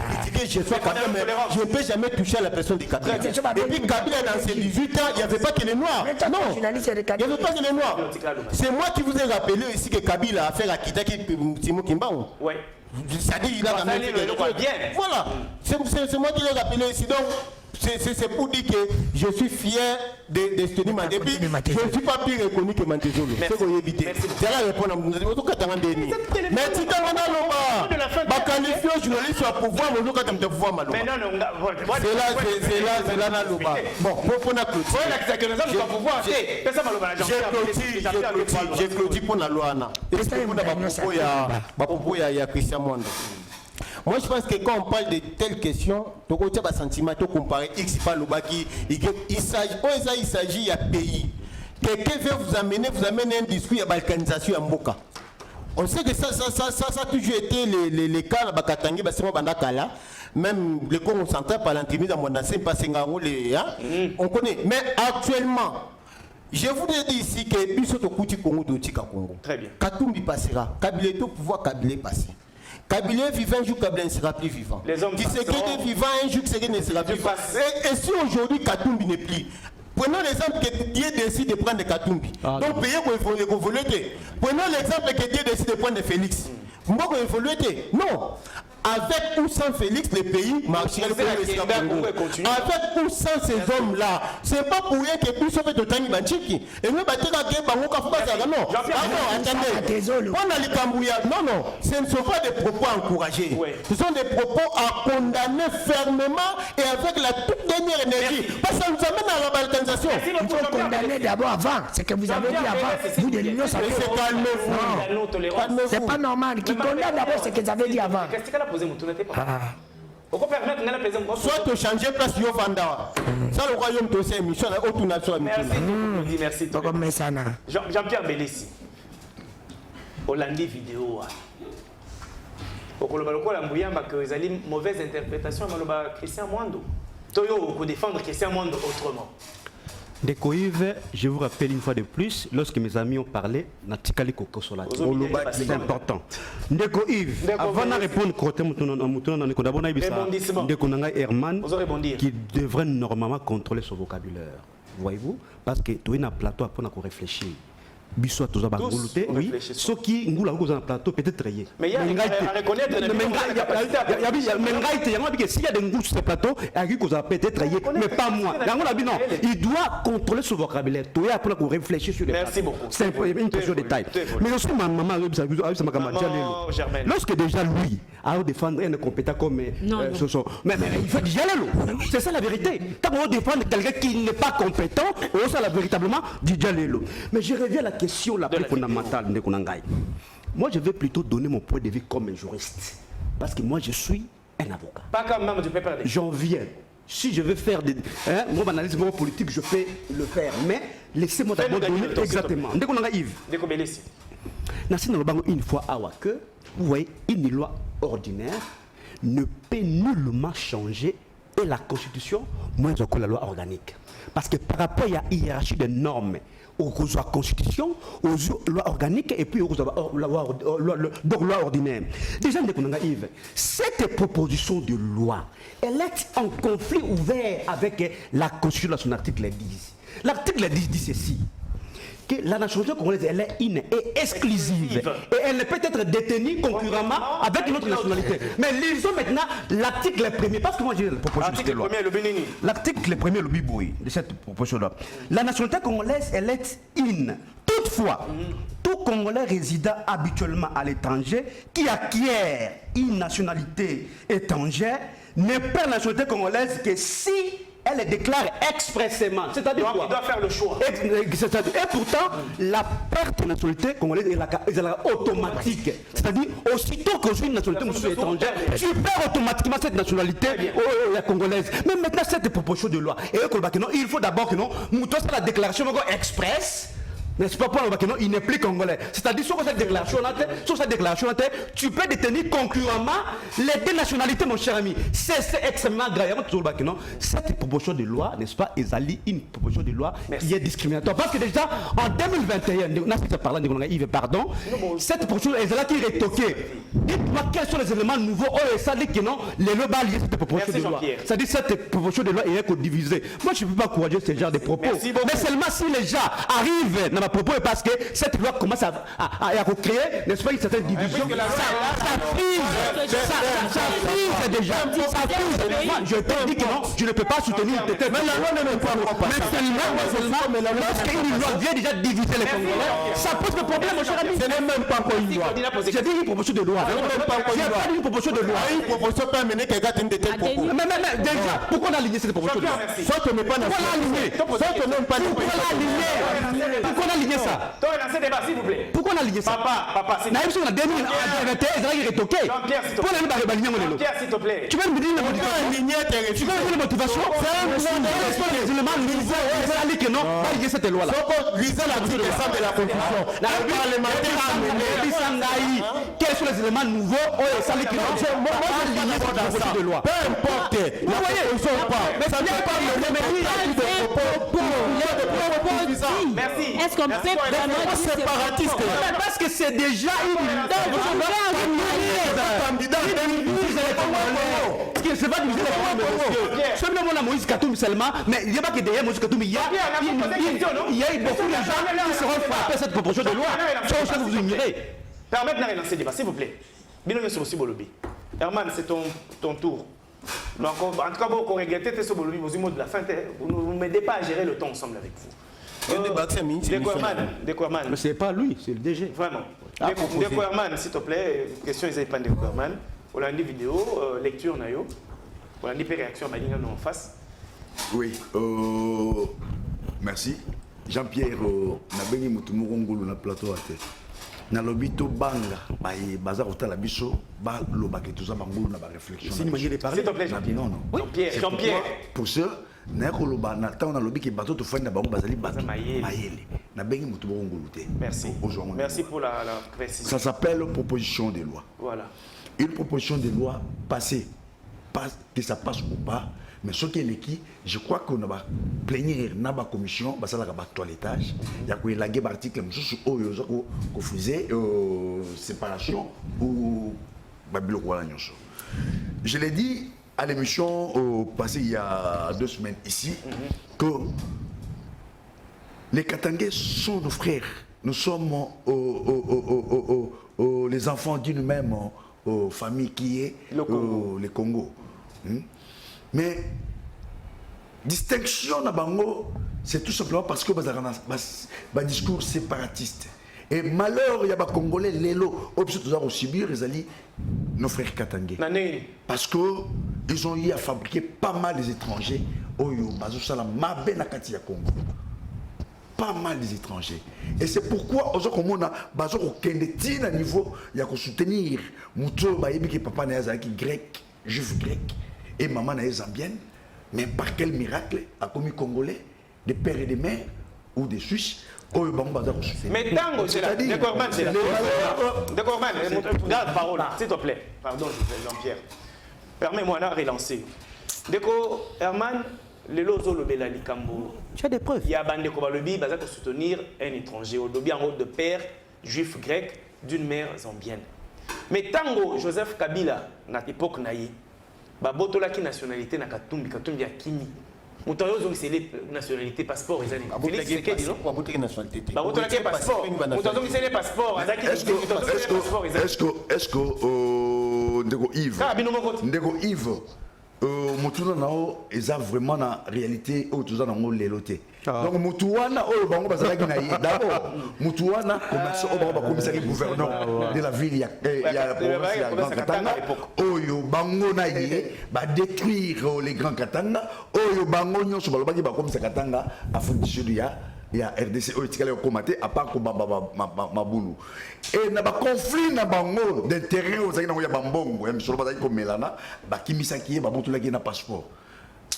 critiquer, je suis Kabila, mais je ne peux jamais toucher à la personne de Kabila. Et puis Kabila dans ses 18 ans, il n'y avait pas que les Noirs. Non, il n'y avait pas que les Noirs. C'est moi qui vous ai rappelé ici que Kabila a fait la Kitaki Timo Kimbaou. Oui. C'est-à-dire il a quand même fait quelque chose. Voilà. C'est moi qui l'ai rappelé ici. Donc, c'est pour dire que je suis fier de soutenir Mantezolo. Je ne suis pas plus reconnu que Mantezolo. C'est qu'on évite. C'est la réponse à mon déni. Mais si tu as un qualifié journaliste au pouvoir, on doit te pouvoir mal. C'est là dans le bas. Bon, pour la clôture. J'ai clôturé pour la loi. Et c'est pour la propos de Christian Mwando. Moi je pense que quand on parle de telles questions, tu as un sentiment de comparer X par le bas il s'agit d'un pays. Quelqu'un veut vous amener un discours de balkanisation à Mboka. On sait que ça a toujours été les cas à Bakatangi, même le Congo central par l'intimidation dans mon ancien passé, on connaît. Mais actuellement, je voudrais dire ici que Bissot Kouti Congo de Tika Congo. Très bien. Katumbi passera, Kabila tout pouvoir Kabila passer. Kabila vivant, un jour Kabila ne sera plus vivant. Qui sait qu'il est vivant, un jour Kabila ne sera plus vivant. Et si aujourd'hui Katumbi n'est plus, prenons l'exemple que Dieu décide de prendre Katumbi. Donc payez pour évoluer. Prenons l'exemple que Dieu décide de prendre Félix. Mboko évoluer. Non. avec ou sans Félix, le pays marcherait. Avec ou sans ces hommes-là, c'est pas pour rien que tout se fait de Tangi Banchiki. Et nous, non, ce ne sont pas des propos encouragés. Ce sont des propos à condamner fermement et avec la toute dernière énergie. Parce que ça nous amène à la balkanisation. Il faut condamner d'abord avant. C'est que vous avez dit avant. Vous de l'Union, ça fait. Calmez-vous. C'est pas normal. Qui condamne d'abord, c'est que vous avez dit avant. Qu'est-ce qu'elle a posé, tu n'étais pas. Soit tu changes place yo Vanda. Ça le royaume de ces émissions au nation. Merci. Jean-Pierre Bélessi. Hollandi vidéo. Au Kolobalo la Mouyamba que ils allaient mauvaise interprétation à Christian Mwando. Toyo pour défendre Christian Mwando autrement. De Koïve, je vous rappelle une fois de plus, lorsque mes amis ont parlé, Natikali Kokosola. C'est important. De Koïve, avant de répondre, Herman, qui devrait normalement contrôler son vocabulaire. Voyez-vous? Parce que tu es un plateau pour réfléchir. Biso tous à bagoulouté, oui. Ce qui nous l'a un plateau peut-être rayé. Mais il y a à reconnaître. Mais s'il y a des goûts sur ce plateau, il peut-être rayé, mais pas moi. Non, il doit contrôler ce vocabulaire. Tu es après pour réfléchir sur les. Merci beaucoup. C'est une question de détail. Mais aussi ma maman, lorsque déjà lui a défendre un compétent comme mais il faut déjà aller. C'est ça la vérité. Quand on défend quelqu'un qui n'est pas compétent, on ça la véritablement déjà aller. Mais je reviens à la question la plus fondamentale de Konangai. Moi, je vais plutôt donner mon point de vue comme un juriste. Parce que moi, je suis un avocat. Pas comme même du peuple. J'en viens. Si je veux faire mon analyse politique, je peux le faire. Mais laissez-moi d'abord donner exactement. Dès qu'on a Yves. Dès qu'on Bélessi. Une fois que vous voyez, une loi ordinaire ne peut nullement changer et la Constitution, moins que la loi organique. Parce que par rapport à la hiérarchie des normes, aux lois constitution, aux lois organiques et puis aux lois ordinaires. Déjà, Yves, cette proposition de loi, elle est en conflit ouvert avec la Constitution dans son article 10. L'article 10 dit ceci. Que la nationalité congolaise, elle est et exclusive. Et elle ne peut être détenue concurremment avec une autre nationalité. Mais lisons maintenant l'article premier, parce que moi j'ai la proposition de cette loi. L'article premier, le biboui de cette proposition-là. La nationalité congolaise, elle est Toutefois, tout Congolais résidant habituellement à l'étranger qui acquiert une nationalité étrangère ne perd la nationalité congolaise que si elle déclare expressément. C'est-à-dire quoi? Il doit faire le choix. Et pourtant, la perte de nationalité congolaise est automatique. C'est-à-dire, aussitôt que je suis une nationalité étrangère, tu perds automatiquement cette nationalité congolaise. Mais maintenant, cette proposition de loi, il faut d'abord que non, nous faisons la déclaration express. N'est-ce pas pour le il n'est plus congolais. C'est-à-dire sur cette déclaration, tu peux détenir concurremment les deux nationalités, mon cher ami. C'est extrêmement grave. Cette proposition de loi, n'est-ce pas, une proposition de loi qui est discriminatoire. Parce que déjà, en 2021, pardon, cette proposition est là qui est retoquée. Dites-moi quels sont les éléments nouveaux. Ça dit que non, les lois liées cette proposition de loi. C'est-à-dire cette proposition de loi est divisée. Moi, je ne peux pas encourager ce genre de propos. Mais seulement si les gens arrivent dans ma propos, parce que cette loi commence à recréer, n'est-ce pas, une certaine division. Ça frise déjà. Je te dis que non, je ne peux pas soutenir. Mais la loi ne me comprend pas. Mais seulement, lorsqu'une loi vient déjà diviser les Congolais, ça pose le problème, mon cher ami. Ce n'est même pas encore une loi. J'ai dit une proposition de loi. J'ai une proposition de loi. Une proposition peut amener quelqu'un à une de telles propos. Mais déjà, pourquoi on a aligné cette proposition de loi? Soit on n'est pas aligné. Soit on n'est pas aligné. Pourquoi on a aligné ça? Toi, lancez débat, s'il vous plaît. Pourquoi on a aligné ça? Papa, s'il vous plaît. Jean-Pierre, s'il te plaît. Tu peux me dire la motivation? Tu peux me dire la motivation? C'est les éléments nouveaux. C'est aller que non, pas aligner cette loi-là. Lisez l'article 100 de la Constitution. La parlementaire a amené. Quels sont les éléments nouveaux? Ça aller que non, pas aligner cette proposition de loi. Peu importe. Vous voyez, ils ne sont pas. Mais ça n'est pas le Merci. Est-ce qu'on peut vraiment séparatiste? Parce que c'est déjà une candidat. C'est pas diviser les Congolais. Seulement la Moïse Katumbi seulement, mais il n'y a pas que derrière Moïse Katumbi, il y a beaucoup de gens qui seront frappés cette proposition de loi. Ça, vous ignorez. Permettez-moi de lancer le débat, s'il vous plaît. Bino Yosso aussi Bolobi. Herman, c'est ton tour. Donc, en tout cas, vous regrettez ce que vous mot de la fin. Vous ne m'aidez pas à gérer le temps ensemble avec vous. Deco Mais c'est pas lui, c'est le DG. Vraiment. Deco Herman, s'il te plaît, question, ils n'avaient pas Deco Herman. On a une vidéo, lecture, on a une réaction en face. Oui, merci. Jean-Pierre, na bengi mutu mongolo na plateau ate. Na lobito banga, baza kotala biso, ba lobake tuza mangolo na ba réflexion. C'est une manière de parler. S'il te plaît, Jean-Pierre. Non, non. Jean-Pierre. Pour ce, na ko loba na ta na lobiki bato to fanda bango bazali bato mayele. Na bengi mutu mongolo te. Merci. Merci pour la précision. Ça s'appelle proposition de loi. Voilà. Une proposition de loi passée, que ça passe ou pas. Mais ce qui est l'équipe, je crois qu'on va plénière dans la commission, ça va être toilettage. Il y a quoi l'article, qu'on faisait séparation ou je l'ai dit à l'émission passée il y a 2 semaines ici que les Katangais sont nos frères. Nous sommes les enfants d'une même famille qui est le Congo. Mais distinction na bango, c'est tout simplement parce que un discours séparatiste. Et malheur, il y a des Congolais, l'élo, ils subir nos frères Katangais. Parce qu'ils ont eu à fabriquer pas mal des étrangers. Pas mal des étrangers. Et c'est pourquoi aujourd'hui on a un niveau il y a soutenir muto bayebi papa na yazaki grec, juif grec et maman na zambienne, mais par quel miracle a commis congolais, des pères et des mères ou des Suisses. Mais tango c'est là, Decorman c'est là. Decorman, garde parole, s'il te plaît. Pardon, Jean-Pierre. Permets-moi de relancer. Deco Herman, le lozo le belali kambo. Tu as des preuves. Il y a bande ko balobi baza ko soutenir un étranger au lobby en haut de père juif grec d'une mère zambienne. Mais tango Joseph Kabila na époque naïe ba botola ki nationalité na Katumbi ya Kimi. Moutayo zong c'est les nationalités passeport ils ont Félix Sekedi non ba botola nationalité ba botola ki passeport moutayo zong c'est les passeports est-ce que ndeko Yves Mutuna nao eza vraiment na réalité au tuza na ngo leloté. Donc mutuana o bango bazalaki na ye d'abord mutuana commence au bango bakomisa ki gouverneur de la ville ya province ya Grand Katanga oyo bango na ye ba détruire les Grands Katanga oyo bango nyonso balobaki bakomisa Katanga afundisho il y a RDC au Tikale Komate à part ko mabulu et na ba conflit na bango d'intérêt aux aïna ya bambongo ya misolo bazaki ko melana ba kimisaki ba botulaki na passeport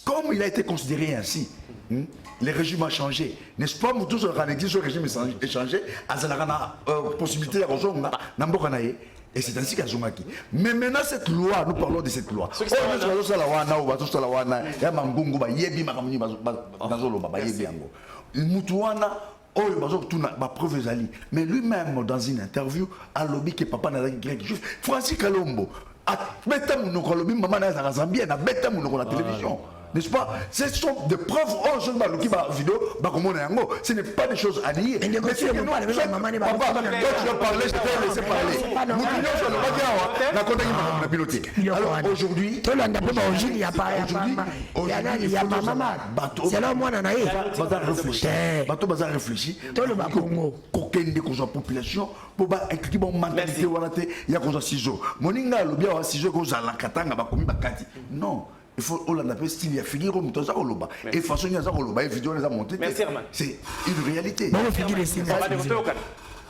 comme il a été considéré ainsi le régime a changé n'est-ce pas mutu so kanedi so régime a changé azalaka na possibilité ya kozonga na mboka na ye et c'est ainsi qu'a zongaki mais maintenant cette loi nous parlons de cette loi on so la wana ou ba so la wana ya mangungu ba yebi makamuni bazolo ba yebi yango Moutouana, oyo bazo tuna ba preuve ezali mais lui-même dans une interview a lobby que papa na grec juif Francis Kalombo a beta munoko lobby maman na Zambie na beta munoko la télévision n'est-ce pas? Ce sont des preuves. Oh, je ne sais pas qui va vidéo, ce n'est pas des choses à nier. Mais c'est que nous, papa, quand tu as parlé, je t'ai laissé parler. Nous disons, alors aujourd'hui, il y a pas c'est là moi nanaï. Bateau bazar réfléchi. Qu'aucune population pour inclure bon mentalité il y a qu'on ciseaux. Moninga le bien ciseaux qu'on a la katanga bakomi bakati. Non. Il faut que style ya finir au mutoza oloba et façon ya za oloba et vidéo les a monté. C'est une réalité.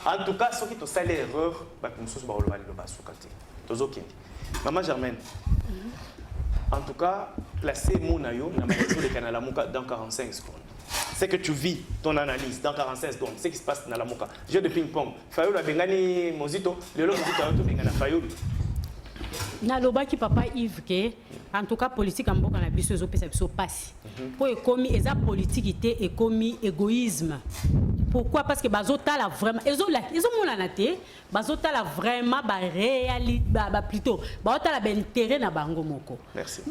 En tout cas, ceux qui ont fait l'erreur, bah comme ça ba oloba le basukati. Tozokindi. Maman Germaine. En tout cas, placer mon ayo na maison de Kanalamuka dans 45 secondes. C'est que tu vis ton analyse dans 45 secondes, ce qui se passe dans la Muka. Jeu de ping-pong. Fayou la bengani mozito, le lo mozito to bengana Fayou. Na lobaki papa Yves que en tout cas politique en boka na biso zo pesa biso passe pour ekomi eza politique té ekomi égoïsme. Pourquoi? Parce que bazotala vraiment ezo mona na té bazotala vraiment ba réalité plutôt bazotala ba intérêt na bango moko. Merci.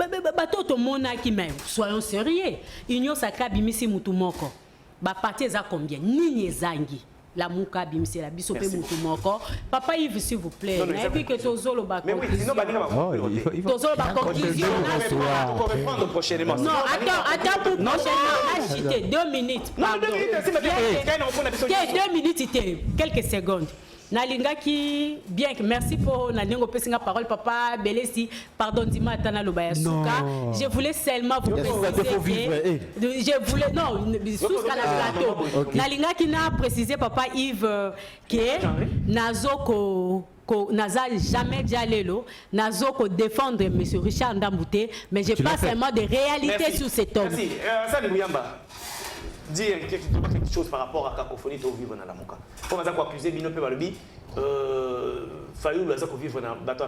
Toto mona ki même soyons sérieux. Union sacrée bimisi mutu moko. Ba parti eza combien? Nini ezangi. la muka bimsela biso pe mutu moko papa Yves s'il vous plaît et puis que tozolo ba mais oui sinon tozolo ba conclusion pour répondre prochainement non attends pour prochainement agité 2 minutes pardon 2 minutes quelques secondes nalingaki bien que merci pour na ndenge pesinga parole papa Belesi pardon dima tana lobaya suka je voulais seulement vous préciser je voulais non sous la plateau nalingaki na préciser papa Yves que nazoko naza jamais dialelo nazoko défendre monsieur Richard Ndambouté mais j'ai pas seulement de réalité sur cet homme. Merci ça ni Muyamba dire quelque chose par rapport à cacophonie to vivre dans la muka. Comment ça accuser bino pe balobi Fayulu laza ko vivre dans bato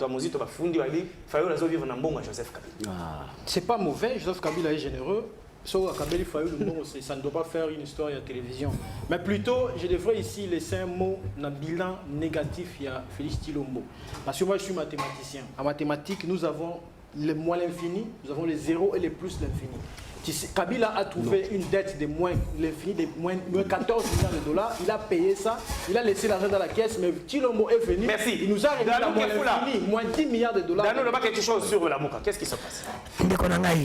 mozito ba fundi bali Fayulu laza vivre dans mbonga Joseph Kabila. C'est pas mauvais, Joseph Kabila est généreux. Sauf à Kabila Fayulu ça ne doit pas faire une histoire à la télévision. Mais plutôt, je devrais ici laisser un mot dans le bilan négatif il y a Félix Tilombo. Parce que moi je suis mathématicien. En mathématiques, nous avons le moins l'infini, nous avons les zéros et les plus l'infini. Kabila a trouvé une dette de moins l'infini, de moins 14 milliards de dollars. Il a payé ça, il a laissé l'argent dans la caisse, mais Tilombo est venu. Merci. Il nous a réglé moins 10 milliards de dollars. Danou, pas quelque chose sur la Muka. Qu'est-ce qui se passe?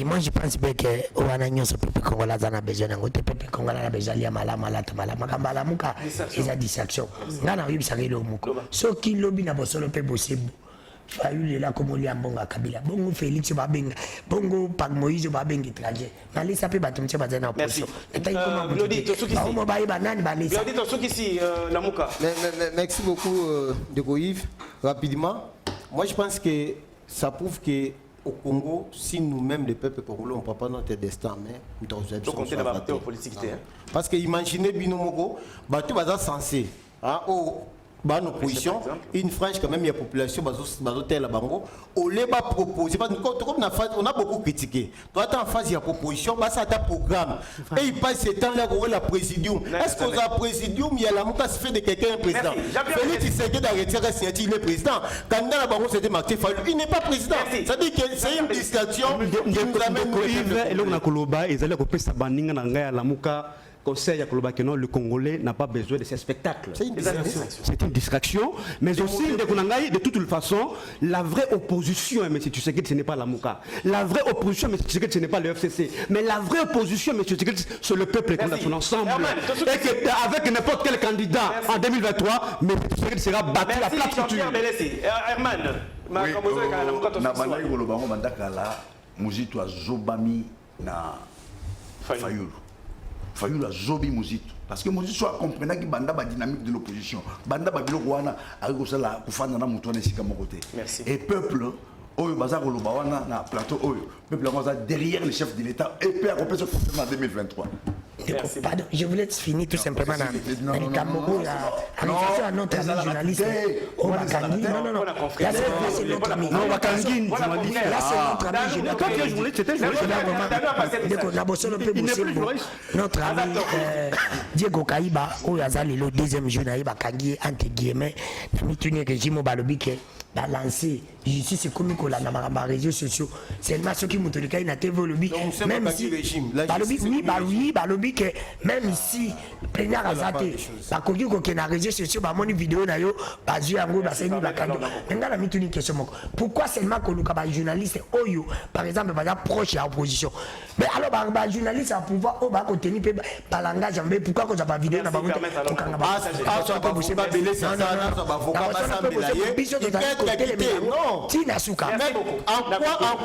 Moi, je pense que Oanagnon, ce peuple congolais a besoin d'un autre peuple congolais a besoin de la Muka. C'est la distraction. Nana, oui, ça le Muka. Ce qui lobby n'a pas solo peu possible. Fayulu là comme lui ambonga Kabila bongo Félix babenga bongo Pak Moïse babenga étranger balisa pe batumche bazana opposition Glody tosuki si mo bayi banani balisa Glody tosuki si la Muka. Merci beaucoup de Yves. Rapidement, moi je pense que ça prouve que au Congo, si nous-mêmes les peuples congolais on ne prend pas notre destin mais nous devons compter dans la politique. Parce que imaginez Binomogo bato baza censé bonne opposition, une frange quand même, il y a population, la bango, on les va proposer, parce que on a beaucoup critiqué. Toi, tu en phase, il y a proposition, ça ta programme. Et il passe ce temps-là, on la présidium. Est-ce qu'on a présidium, il y a la mouka se fait de quelqu'un un président. Félix Tshisekedi d'arrêter la signature, il est président. Quand dans la bango, c'était marqué Fayulu, il n'est pas président. Ça dit que c'est une distraction qui nous amène au Yves. Et là, on a Koloba, ils allaient couper sa bandinga dans la mouka. Conseil à Koloba que non, le Congolais n'a pas besoin de ces spectacles. C'est une distraction. Mais aussi, de toute façon, la vraie opposition, mais si tu sais que ce n'est pas la Mouka. La vraie opposition, mais si tu sais que ce n'est pas le FCC. Mais la vraie opposition, mais si tu sais que c'est le peuple dans son ensemble. Et qu'avec n'importe quel candidat en 2023, mais tu sais que sera battu à plat futur. Herman, Fayulu a zobi Mouzito. Parce que Mouzito a compris que Banda la dynamique de l'opposition. Banda Babilo Wana a réussi à faire un moutouane ici comme côté. Et peuple, Oyo Bazar Olobawana, na plateau Oyo, peuple derrière le chef de l'État et puis à compter ce problème en 2023. Pardon, je voulais finir tout simplement dans le Cameroun, à notre ami journaliste. Non, là c'est notre ami. Non, Wakangi, journaliste. Là c'est notre ami journaliste. C'était notre ami Diego Kaïba, où il y a le deuxième journaliste, Wakangi, entre guillemets, dans le régime Balobike. Balancer justice c'est comme qu'on a dans les réseaux sociaux seulement ceux qui montrent le cas il n'a pas lobby même ici balobi que même ici plénière azate ba koki ko na réseaux sociaux ba moni vidéo na yo ba zu yango ba seni ba kando nga na mituni question moko pourquoi seulement que luka ba journaliste oyo par exemple ba proche à opposition mais alors ba journaliste à pouvoir o ba ko tenir pe ba langage mais pourquoi ko za ba vidéo na ba ko kanga ba ça pas possible ba belé ça ba voka ba sambela non. En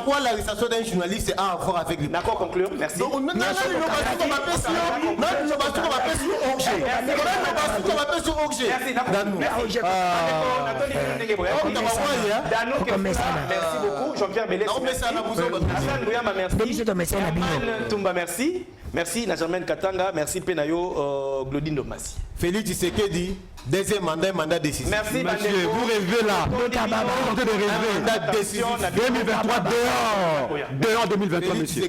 quoi l'arrestation d'un journaliste a à voir avec le... D'accord, conclure, merci. Non, merci beaucoup, Jean-Pierre Belès. Merci. Merci, Najamen Katanga. Merci, Penayo Glody Ndomasi. Félix Tshisekedi, deuxième mandat décisif. Merci, monsieur. Vous rêvez là. Mandat décisif. 2023 dehors. Dehors 2023, monsieur.